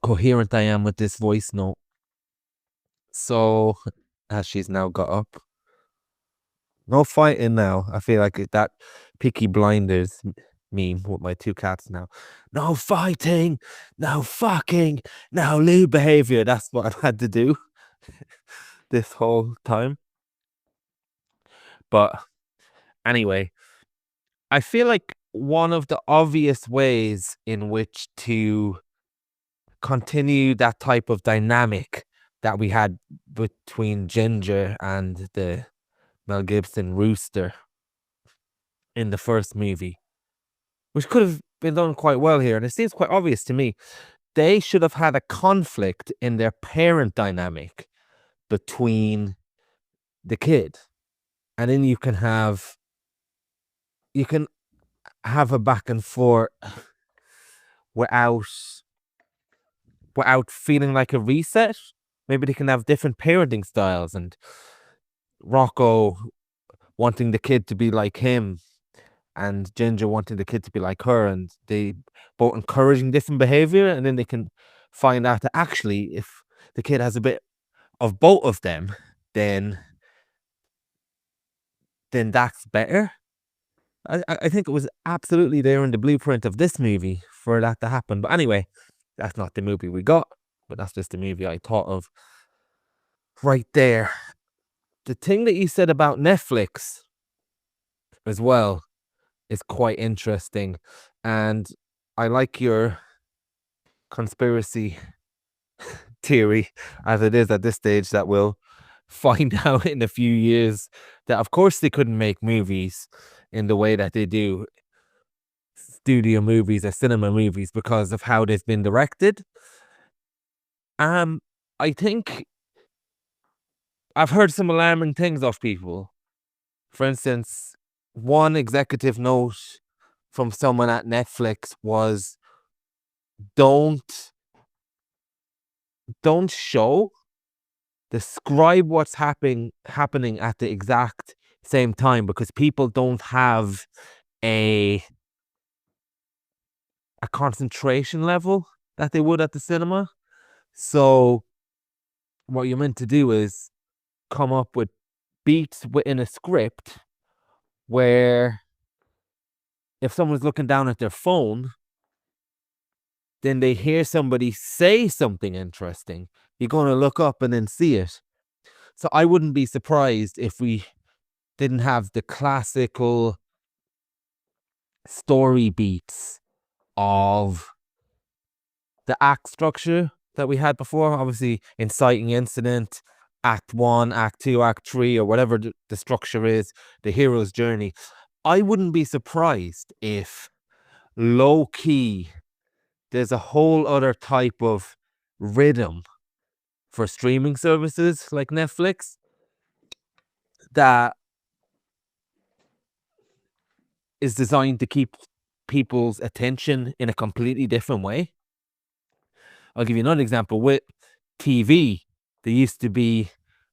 coherent I am with this voice note. So, as she's now got up, no fighting now. I feel like that Peaky Blinders meme with my two cats now. No fighting, no fucking, no lewd behavior. That's what I've had to do this whole time. But anyway, I feel like one of the obvious ways in which to continue that type of dynamic that we had between Ginger and the Mel Gibson rooster in the first movie, which could have been done quite well here, and it seems quite obvious to me, they should have had a conflict in their parent dynamic between the kid. And then you can have a back and forth without feeling like a reset. Maybe they can have different parenting styles, and Rocco wanting the kid to be like him and Ginger wanting the kid to be like her, and they both encouraging different behavior, and then they can find out that actually if the kid has a bit of both of them, then that's better. I think it was absolutely there in the blueprint of this movie for that to happen. But anyway, that's not the movie we got, but that's just the movie I thought of right there. The thing that you said about Netflix as well is quite interesting, and I like your conspiracy theory as it is at this stage that we'll find out in a few years that of course they couldn't make movies in the way that they do studio movies or cinema movies because of how they've been directed. I think I've heard some alarming things off people. For instance, one executive note from someone at Netflix was don't show, describe what's happening at the exact same time, because people don't have a concentration level that they would at the cinema. So what you're meant to do is come up with beats within a script where if someone's looking down at their phone, then they hear somebody say something interesting, you're going to look up and then see it. So I wouldn't be surprised if we didn't have the classical story beats of the act structure that we had before. Obviously, inciting incident, act 1, act 2, act 3, or whatever the structure is, the hero's journey. I wouldn't be surprised if low key there's a whole other type of rhythm for streaming services like Netflix that is designed to keep people's attention in a completely different way. I'll give you another example. With TV, there used to be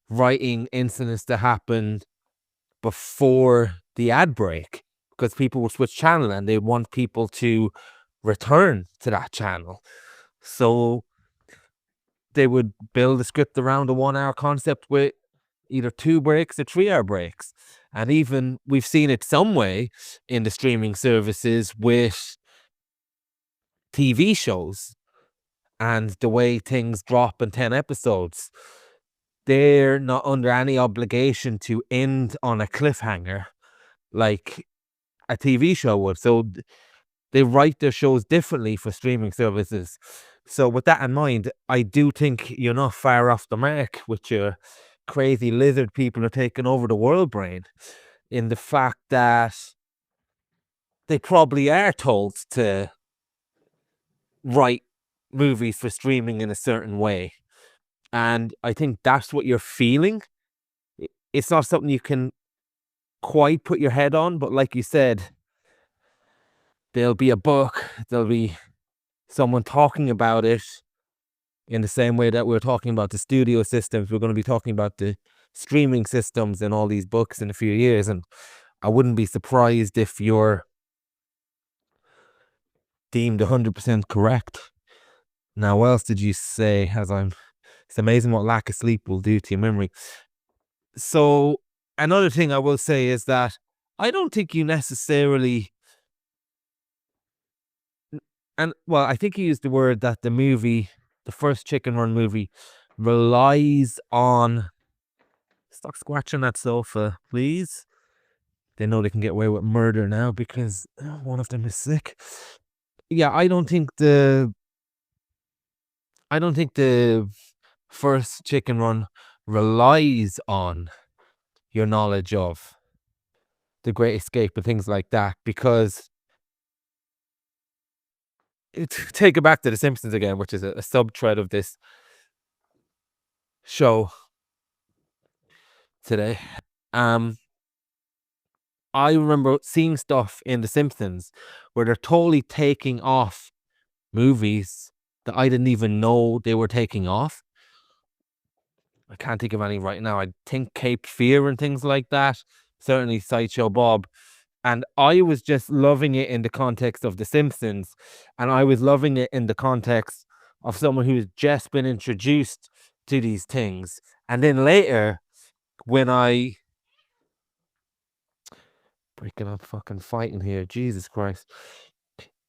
writing incidents that happened before the ad break because people would switch channel and they want people to return to that channel. So they would build a script around a 1 hour concept with either 2 breaks or 3 hour breaks. And even we've seen it some way in the streaming services with TV shows and the way things drop in 10 episodes. They're not under any obligation to end on a cliffhanger like a TV show would. So they write their shows differently for streaming services. So with that in mind, I do think you're not far off the mark with your crazy lizard people are taking over the world brain, in the fact that they probably are told to write movies for streaming in a certain way. And I think that's what you're feeling. It's not something you can quite put your head on, but like you said, there'll be a book, there'll be someone talking about it in the same way that we're talking about the studio systems. We're going to be talking about the streaming systems in all these books in a few years. And I wouldn't be surprised if you're deemed 100% correct. Now, what else did you say? It's amazing what lack of sleep will do to your memory. So another thing I will say is that I don't think you necessarily And well, I think he used the word that the first Chicken Run movie, relies on. Stop scratching that sofa, please. They know they can get away with murder now because one of them is sick. Yeah, I don't think the first Chicken Run relies on your knowledge of The Great Escape and things like that, because take it back to The Simpsons again, which is a sub-thread of this show today. I remember seeing stuff in The Simpsons where they're totally taking off movies that I didn't even know they were taking off. I can't think of any right now. I think Cape Fear and things like that. Certainly Sideshow Bob. And I was just loving it in the context of The Simpsons. And I was loving it in the context of someone who's just been introduced to these things. And then later, when I... breaking up fucking fighting here. Jesus Christ.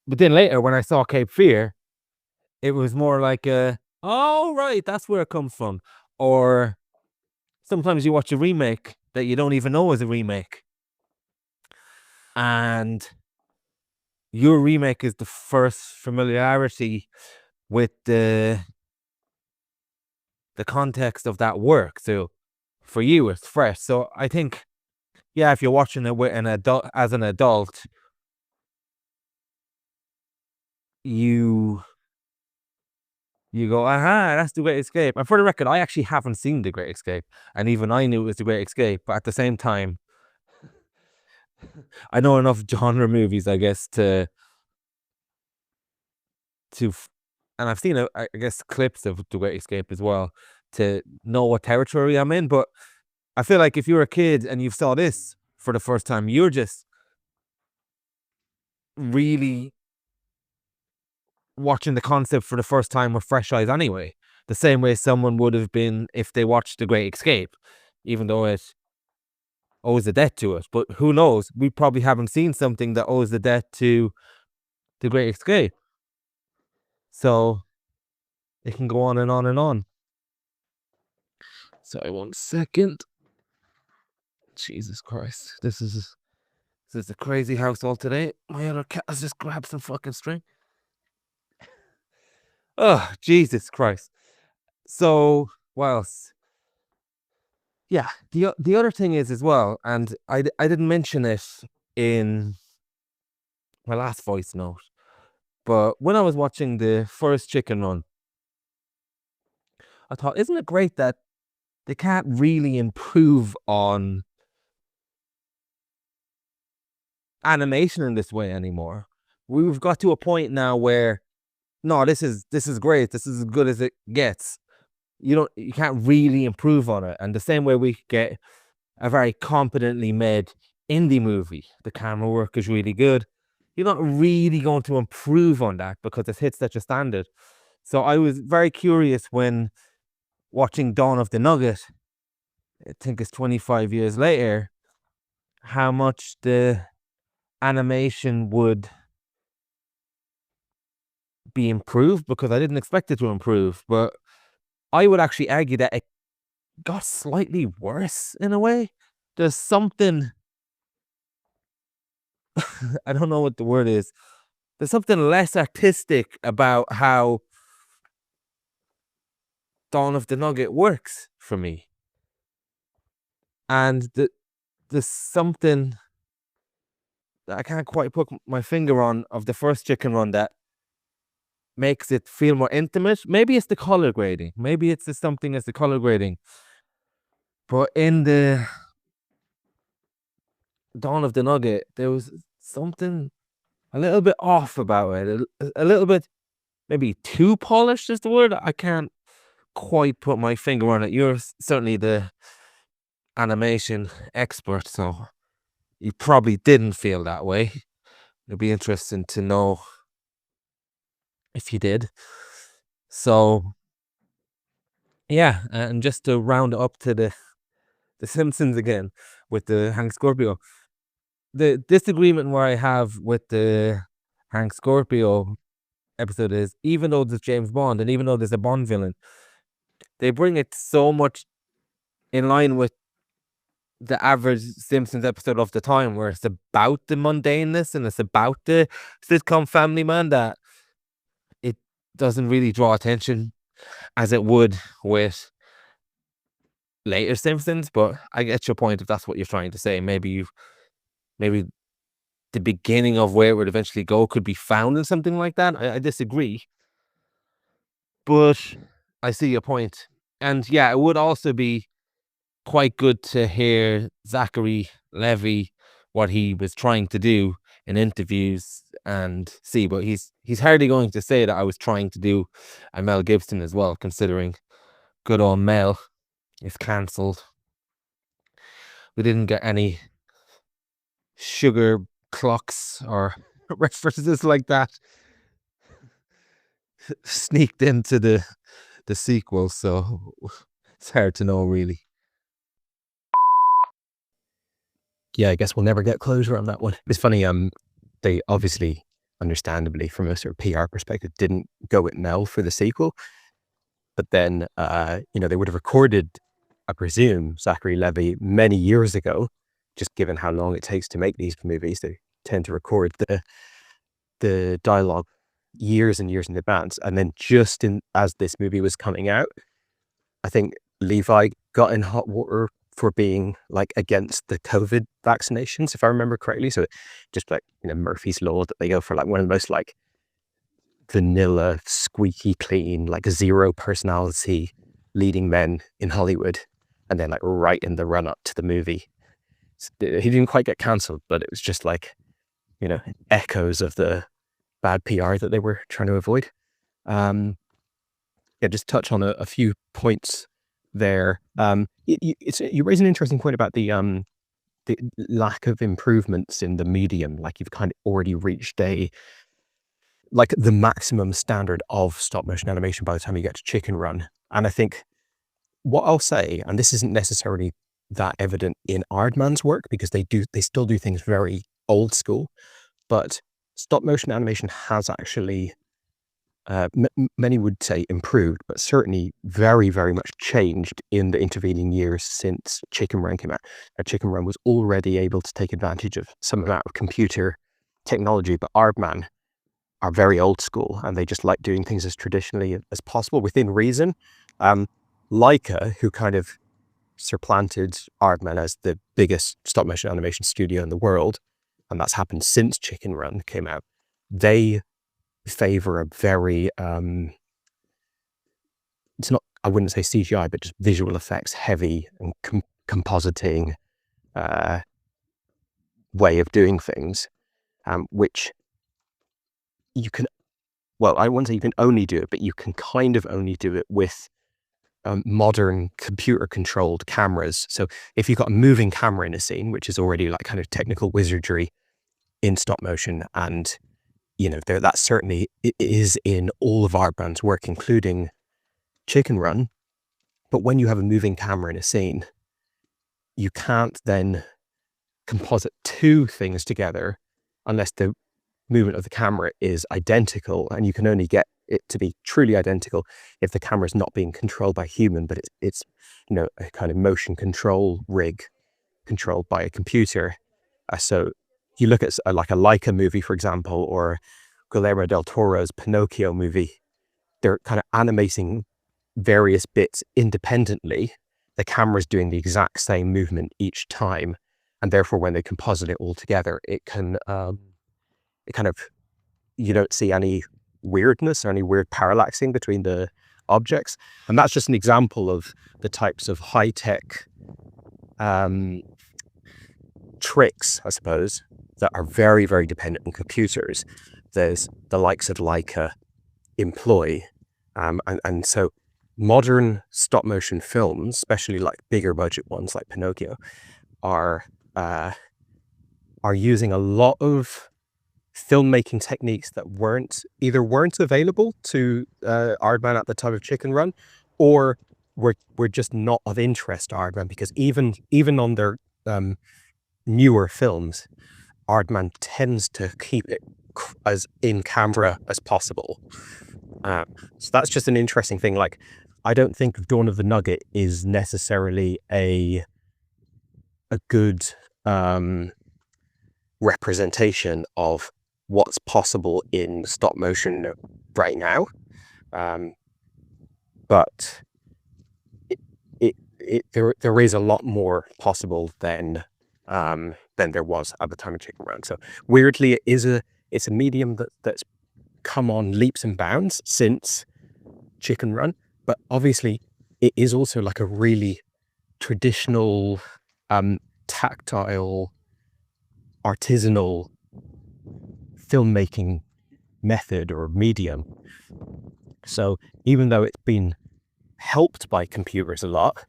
But then later, when I saw Cape Fear, it was more like oh, right, that's where it comes from. Or sometimes you watch a remake that you don't even know is a remake. And your remake is the first familiarity with the context of that work. So for you, it's fresh. So I think, yeah, if you're watching it with an adult, as an adult, you go, aha, that's The Great Escape. And for the record, I actually haven't seen The Great Escape. And even I knew it was The Great Escape. But at the same time, I know enough genre movies, I guess, and I've seen, I guess, clips of The Great Escape as well, to know what territory I'm in. But I feel like if you're a kid and you saw this for the first time, you're just really watching the concept for the first time with fresh eyes anyway. The same way someone would have been if they watched The Great Escape, even though it owes a debt to it. But who knows? We probably haven't seen something that owes a debt to The Great Escape. So it can go on and on and on. Sorry, 1 second. Jesus Christ. This is a crazy household today. My other cat has just grabbed some fucking string. Oh, Jesus Christ. So, what else? Yeah, the other thing is as well, and I didn't mention it in my last voice note, but when I was watching the first Chicken Run, I thought, isn't it great that they can't really improve on animation in this way anymore? We've got to a point now where, no, this is great. This is as good as it gets. You can't really improve on it. And the same way we get a very competently made indie movie, the camera work is really good. You're not really going to improve on that because it hits such a standard. So I was very curious when watching Dawn of the Nugget, I think it's 25 years later, how much the animation would be improved, because I didn't expect it to improve. But I would actually argue that it got slightly worse in a way. There's something, I don't know what the word is. There's something less artistic about how Dawn of the Nugget works for me. And there's something that I can't quite put my finger on of the first Chicken Run that makes it feel more intimate. Maybe it's the color grading. Maybe it's something as the color grading. But in the Dawn of the Nugget, there was something a little bit off about it. A little bit, maybe too polished is the word. I can't quite put my finger on it. You're certainly the animation expert, so you probably didn't feel that way. It'd be interesting to know if you did. So yeah, and just to round up to the Simpsons again with the Hank Scorpio. The disagreement where I have with the Hank Scorpio episode is, even though there's James Bond and even though there's a Bond villain, they bring it so much in line with the average Simpsons episode of the time, where it's about the mundaneness and it's about the sitcom family man, that it doesn't really draw attention as it would with later Simpsons. But I get your point if that's what you're trying to say. Maybe the beginning of where it would eventually go could be found in something like that. I disagree, but I see your point. And yeah, it would also be quite good to hear Zachary Levi, what he was trying to do in interviews, and see, but he's hardly going to say that I was trying to do a Mel Gibson as well, considering good old Mel is cancelled. We didn't get any sugar clocks or references like that sneaked into the sequel, so it's hard to know really. Yeah, I guess we'll never get closure on that one. It's funny, they obviously, understandably, from a sort of PR perspective, didn't go with Mel for the sequel. But then, they would have recorded, I presume, Zachary Levi many years ago, just given how long it takes to make these movies. They tend to record the dialogue years and years in advance. And then just as this movie was coming out, I think Levi got in hot water for being like against the COVID vaccinations, if I remember correctly. So just like, Murphy's Law, that they go for like one of the most like vanilla, squeaky clean, like zero personality leading men in Hollywood. And then like right in the run up to the movie, he didn't quite get cancelled, but it was just like, echoes of the bad PR that they were trying to avoid. Just touch on a few points there. You raise an interesting point about the lack of improvements in the medium. Like you've kind of already reached the maximum standard of stop motion animation by the time you get to Chicken Run. And I think what I'll say, and this isn't necessarily that evident in Aardman's work, because they still do things very old school, but stop motion animation has actually, many would say improved, but certainly very, very much changed in the intervening years since Chicken Run came out. Chicken Run was already able to take advantage of some amount of computer technology, but Aardman are very old school and they just like doing things as traditionally as possible within reason. Leica, who kind of supplanted Aardman as the biggest stop motion animation studio in the world, and that's happened since Chicken Run came out, they favor a very, it's not, I wouldn't say CGI, but just visual effects heavy and compositing way of doing things, which you can, well, I wouldn't say you can only do it, but you can kind of only do it with modern computer controlled cameras. So if you've got a moving camera in a scene, which is already like kind of technical wizardry in stop motion, and that certainly is in all of Aardman's work, including Chicken Run. But when you have a moving camera in a scene, you can't then composite two things together unless the movement of the camera is identical, and you can only get it to be truly identical if the camera is not being controlled by a human, but it's a kind of motion control rig controlled by a computer. So you look at like a Leica movie, for example, or Guillermo del Toro's Pinocchio movie, they're kind of animating various bits independently. The camera's doing the exact same movement each time, and therefore when they composite it all together, it can it kind of, you don't see any weirdness or any weird parallaxing between the objects. And that's just an example of the types of high-tech tricks, I suppose, that are very, very dependent on computers. There's the likes of Leica employ. And so modern stop motion films, especially like bigger budget ones like Pinocchio, are using a lot of filmmaking techniques that weren't available to Aardman at the time of Chicken Run, or were just not of interest to Aardman, because even on their newer films, Aardman tends to keep it as in camera as possible. So that's just an interesting thing. Like, I don't think Dawn of the Nugget is necessarily a good representation of what's possible in stop motion right now, but there is a lot more possible than there was at the time of Chicken Run. So weirdly, it's a medium that's come on leaps and bounds since Chicken Run, but obviously it is also like a really traditional, tactile, artisanal filmmaking method or medium. So even though it's been helped by computers a lot,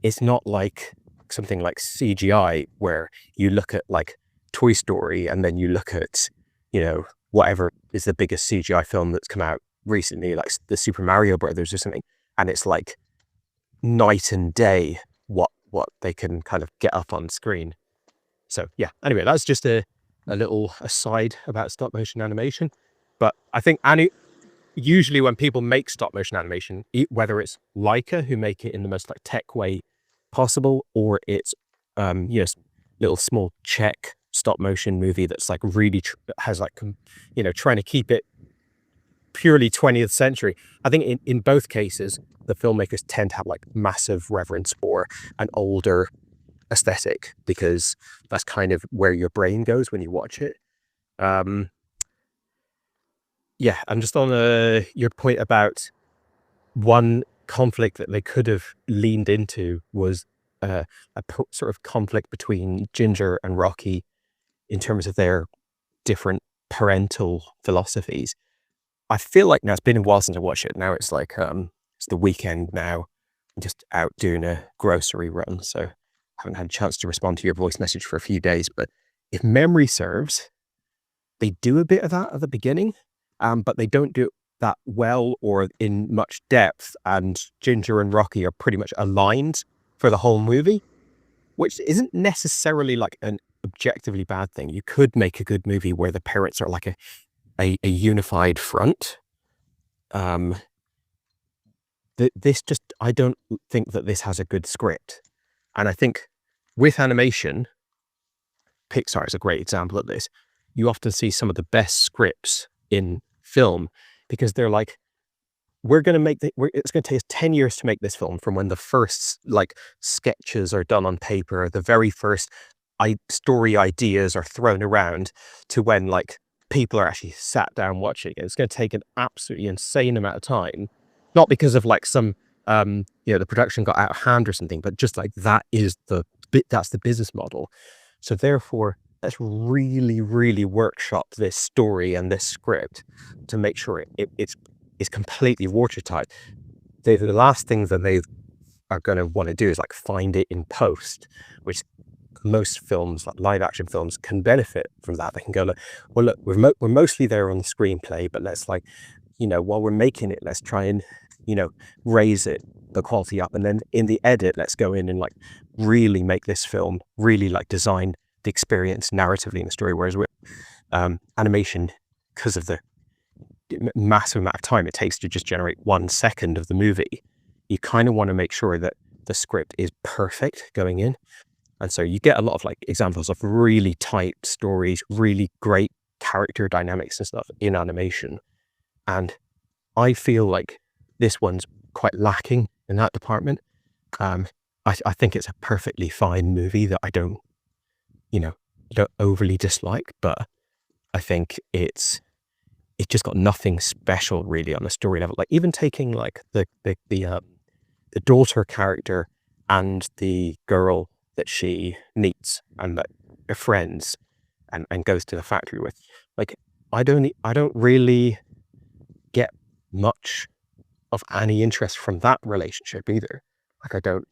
it's not like something like CGI where you look at like Toy Story and then you look at, you know, whatever is the biggest CGI film that's come out recently, like the Super Mario Brothers or something, and it's like night and day what they can kind of get up on screen. So yeah, anyway, that's just a little aside about stop motion animation. But I think usually when people make stop motion animation, whether it's Leica who make it in the most like tech way possible, or it's little small Czech stop motion movie that's like really has like trying to keep it purely 20th century. I think in both cases the filmmakers tend to have like massive reverence for an older aesthetic, because that's kind of where your brain goes when you watch it. Yeah, and just on your point about one conflict that they could have leaned into was a sort of conflict between Ginger and Rocky in terms of their different parental philosophies. I feel like now it's been a while since I watched it. Now it's like it's the weekend now. I'm just out doing a grocery run, so I haven't had a chance to respond to your voice message for a few days. But if memory serves, they do a bit of that at the beginning, but they don't do that well or in much depth. And Ginger and Rocky are pretty much aligned for the whole movie, which isn't necessarily like an objectively bad thing. You could make a good movie where the parents are like a unified front. This just, I don't think that this has a good script. And I think with animation, Pixar is a great example of this. You often see some of the best scripts in film because they're like, we're going to make it's going to take us 10 years to make this film, from when the first like sketches are done on paper, the very first story ideas are thrown around, to when like people are actually sat down watching it. It's going to take an absolutely insane amount of time, not because of like some the production got out of hand or something, but just like that's the business model. So therefore, let's really, really workshop this story and this script to make sure it's completely watertight. The last thing that they are going to want to do is like find it in post, which most films, like live action films, can benefit from that. They can go, look, we're mostly there on the screenplay, but let's like, while we're making it, let's try and, raise the quality up. And then in the edit, let's go in and like really make this film, really like design the experience narratively in the story. Whereas with animation, because of the massive amount of time it takes to just generate 1 second of the movie, you kind of want to make sure that the script is perfect going in. And so you get a lot of like examples of really tight stories, really great character dynamics and stuff in animation. And I feel like this one's quite lacking in that department. I think it's a perfectly fine movie that I don't overly dislike, but I think it just got nothing special really on the story level. Like even taking like the daughter character and the girl that she meets and that are friends and goes to the factory with, like I don't really get much of any interest from that relationship either. Like I don't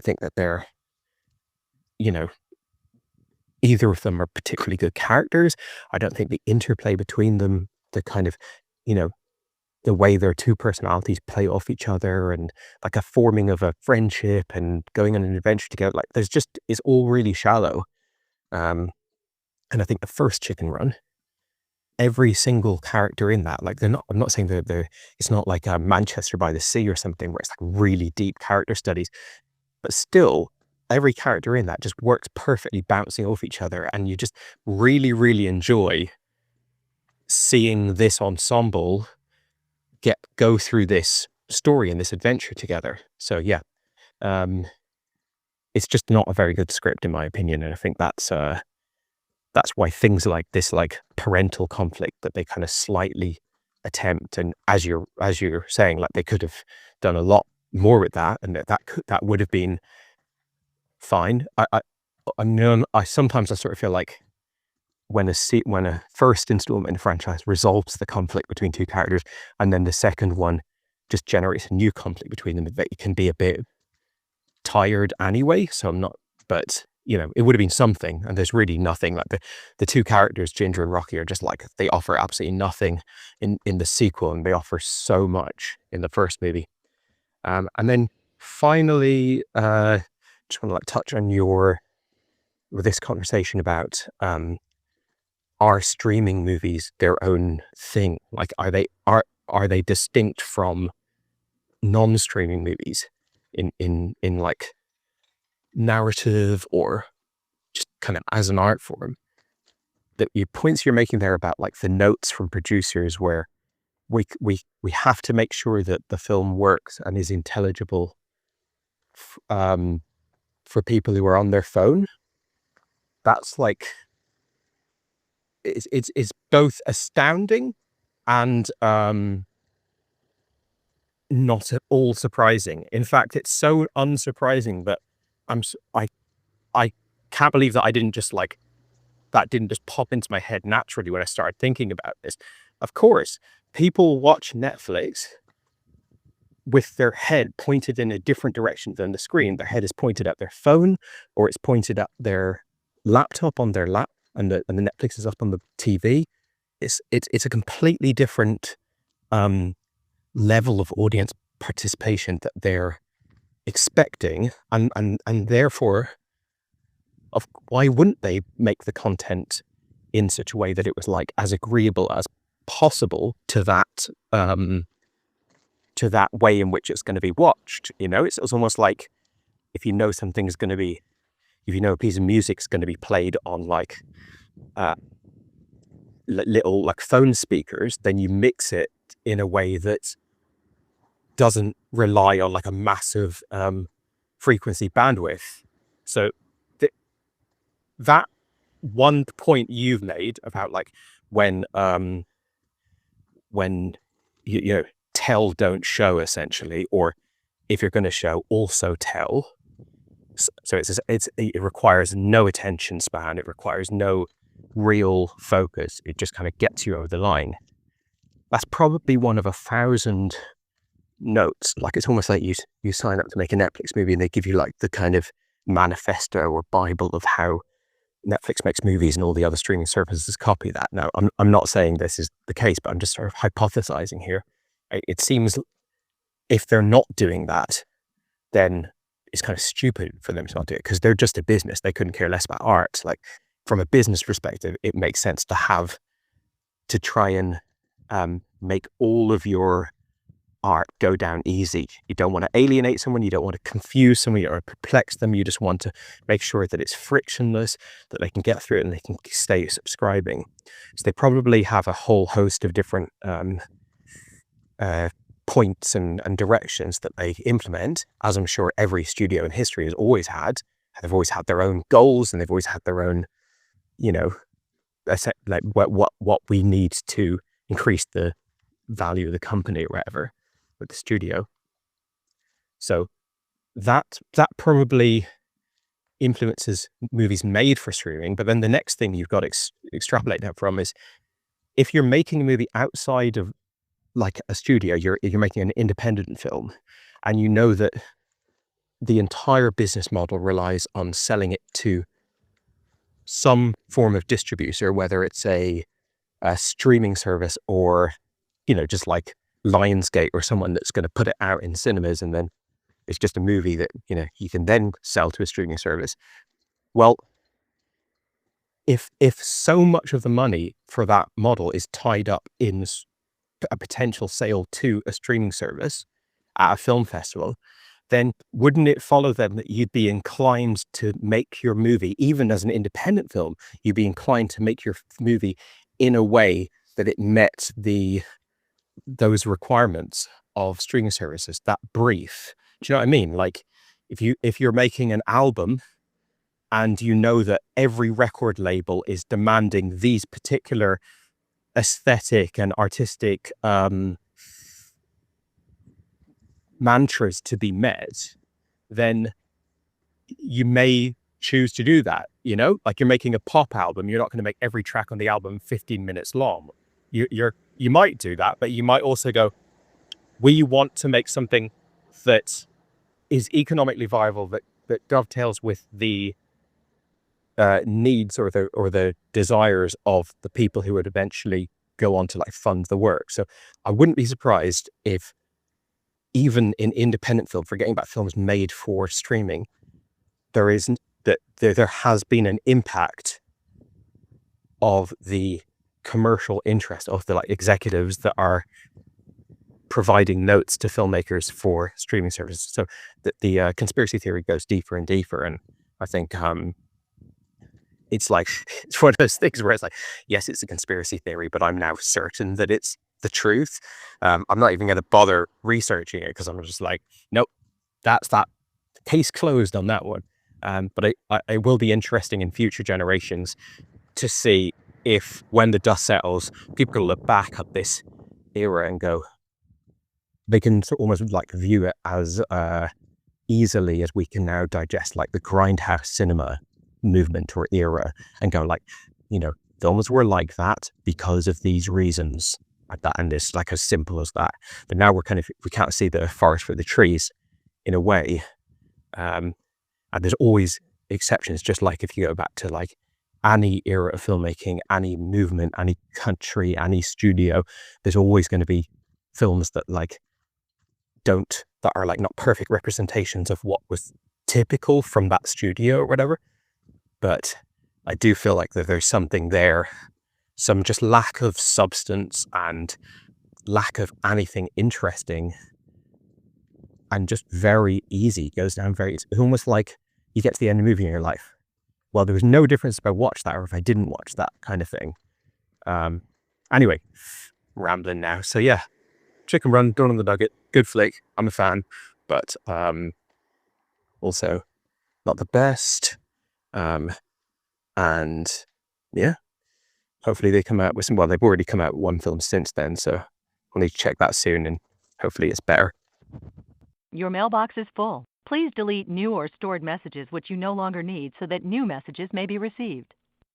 think that they're either of them are particularly good characters. I don't think the interplay between them, the kind of the way their two personalities play off each other, and like a forming of a friendship and going on an adventure together, like it's all really shallow. And I think the first Chicken Run every single character in that, like I'm not saying they're it's not like Manchester by the Sea or something where it's like really deep character studies, but still every character in that just works perfectly, bouncing off each other, and you just really, really enjoy seeing this ensemble go through this story and this adventure together. So yeah, it's just not a very good script in my opinion, and I think that's why things like this, like parental conflict that they kind of slightly attempt, and as you're saying, like they could have done a lot more with that, and that would have been fine. I sometimes sort of feel like when a first installment in a franchise resolves the conflict between two characters, and then the second one just generates a new conflict between them, that it can be a bit tired anyway. So I'm not, but you know, it would have been something, and there's really nothing. Like the two characters, Ginger and Rocky, are just like, they offer absolutely nothing in the sequel, and they offer so much in the first movie. And then finally, just want to like touch on this conversation about are streaming movies their own thing? Like, are they distinct from non-streaming movies in like narrative or just kind of as an art form? The points you're making there about like the notes from producers where we have to make sure that the film works and is intelligible for people who are on their phone. That's like, it's both astounding and not at all surprising. In fact, it's so unsurprising that I can't believe that that didn't just pop into my head naturally when I started thinking about this. Of course, people watch Netflix with their head pointed in a different direction than the screen. Their head is pointed at their phone, or it's pointed at their laptop on their lap, and the Netflix is up on the TV. It's a completely different level of audience participation that they're expecting, and therefore, why wouldn't they make the content in such a way that it was like as agreeable as possible to that way in which it's going to be watched? You know, it's almost like if you know something's going to be, if you know a piece of music's going to be played on like little like phone speakers, then you mix it in a way that doesn't rely on like a massive frequency bandwidth. So that one point you've made about like when you know, tell, don't show, essentially, or if you're going to show, also tell. So it requires no attention span. It requires no real focus. It just kind of gets you over the line. That's probably one of 1,000 notes. Like, it's almost like you sign up to make a Netflix movie and they give you like the kind of manifesto or Bible of how Netflix makes movies, and all the other streaming services copy that. Now, I'm not saying this is the case, but I'm just sort of hypothesizing here. It seems if they're not doing that, then it's kind of stupid for them to not do it, because they're just a business. They couldn't care less about art. Like, from a business perspective, it makes sense to try and make all of your art go down easy. You don't want to alienate someone. You don't want to confuse someone or perplex them. You just want to make sure that it's frictionless, that they can get through it and they can stay subscribing. So they probably have a whole host of different points and directions that they implement, as I'm sure every studio in history has always had. They've always had their own goals, and they've always had their own, you know, like what we need to increase the value of the company or whatever with the studio. So that probably influences movies made for streaming. But then the next thing you've got to extrapolate that from is, if you're making a movie outside of like a studio, you're making an independent film, and you know that the entire business model relies on selling it to some form of distributor, whether it's a streaming service or, you know, just like Lionsgate or someone that's going to put it out in cinemas, and then it's just a movie that, you know, you can then sell to a streaming service. Well, if so much of the money for that model is tied up in a potential sale to a streaming service at a film festival, then wouldn't it follow then that you'd be inclined to make your movie, even as an independent film, you'd be inclined to make your movie in a way that it met those requirements of streaming services, that brief? Do you know what I mean? Like if you're making an album and you know that every record label is demanding these particular aesthetic and artistic mantras to be met, then you may choose to do that. You know, like you're making a pop album, you're not going to make every track on the album 15 minutes long. You might do that, but you might also go, we want to make something that is economically viable, that dovetails with the needs or the desires of the people who would eventually go on to like fund the work. So I wouldn't be surprised if even in independent film, forgetting about films made for streaming, there has been an impact of the commercial interest of the like executives that are providing notes to filmmakers for streaming services. So the conspiracy theory goes deeper and deeper, and I think it's like it's one of those things where it's like, yes, it's a conspiracy theory, but I'm now certain that it's the truth. I'm not even going to bother researching it because I'm just like, nope, that's that, case closed on that one. But it will be interesting in future generations to see if, when the dust settles, people can look back at this era and go, they can almost like view it as easily as we can now digest like the grindhouse cinema movement or era and go like, you know, films were like that because of these reasons, like that, and it's like as simple as that. But now we can't see the forest for the trees in a way, and there's always exceptions. Just like if you go back to like any era of filmmaking, any movement, any country, any studio, there's always going to be films that like that are like not perfect representations of what was typical from that studio or whatever. But I do feel like that there's something there, some just lack of substance and lack of anything interesting, and just very easy, goes down very, it's almost like you get to the end of the movie and you're like, well, there was no difference if I watched that or if I didn't watch that, kind of thing. Anyway, rambling now. So yeah, Chicken Run, Dawn of the Nugget, good flick. I'm a fan, but also not the best. And yeah, hopefully they come out with some, well, they've already come out with one film since then, so we'll need to check that soon and hopefully it's better. Your mailbox is full. Please delete new or stored messages which you no longer need so that new messages may be received.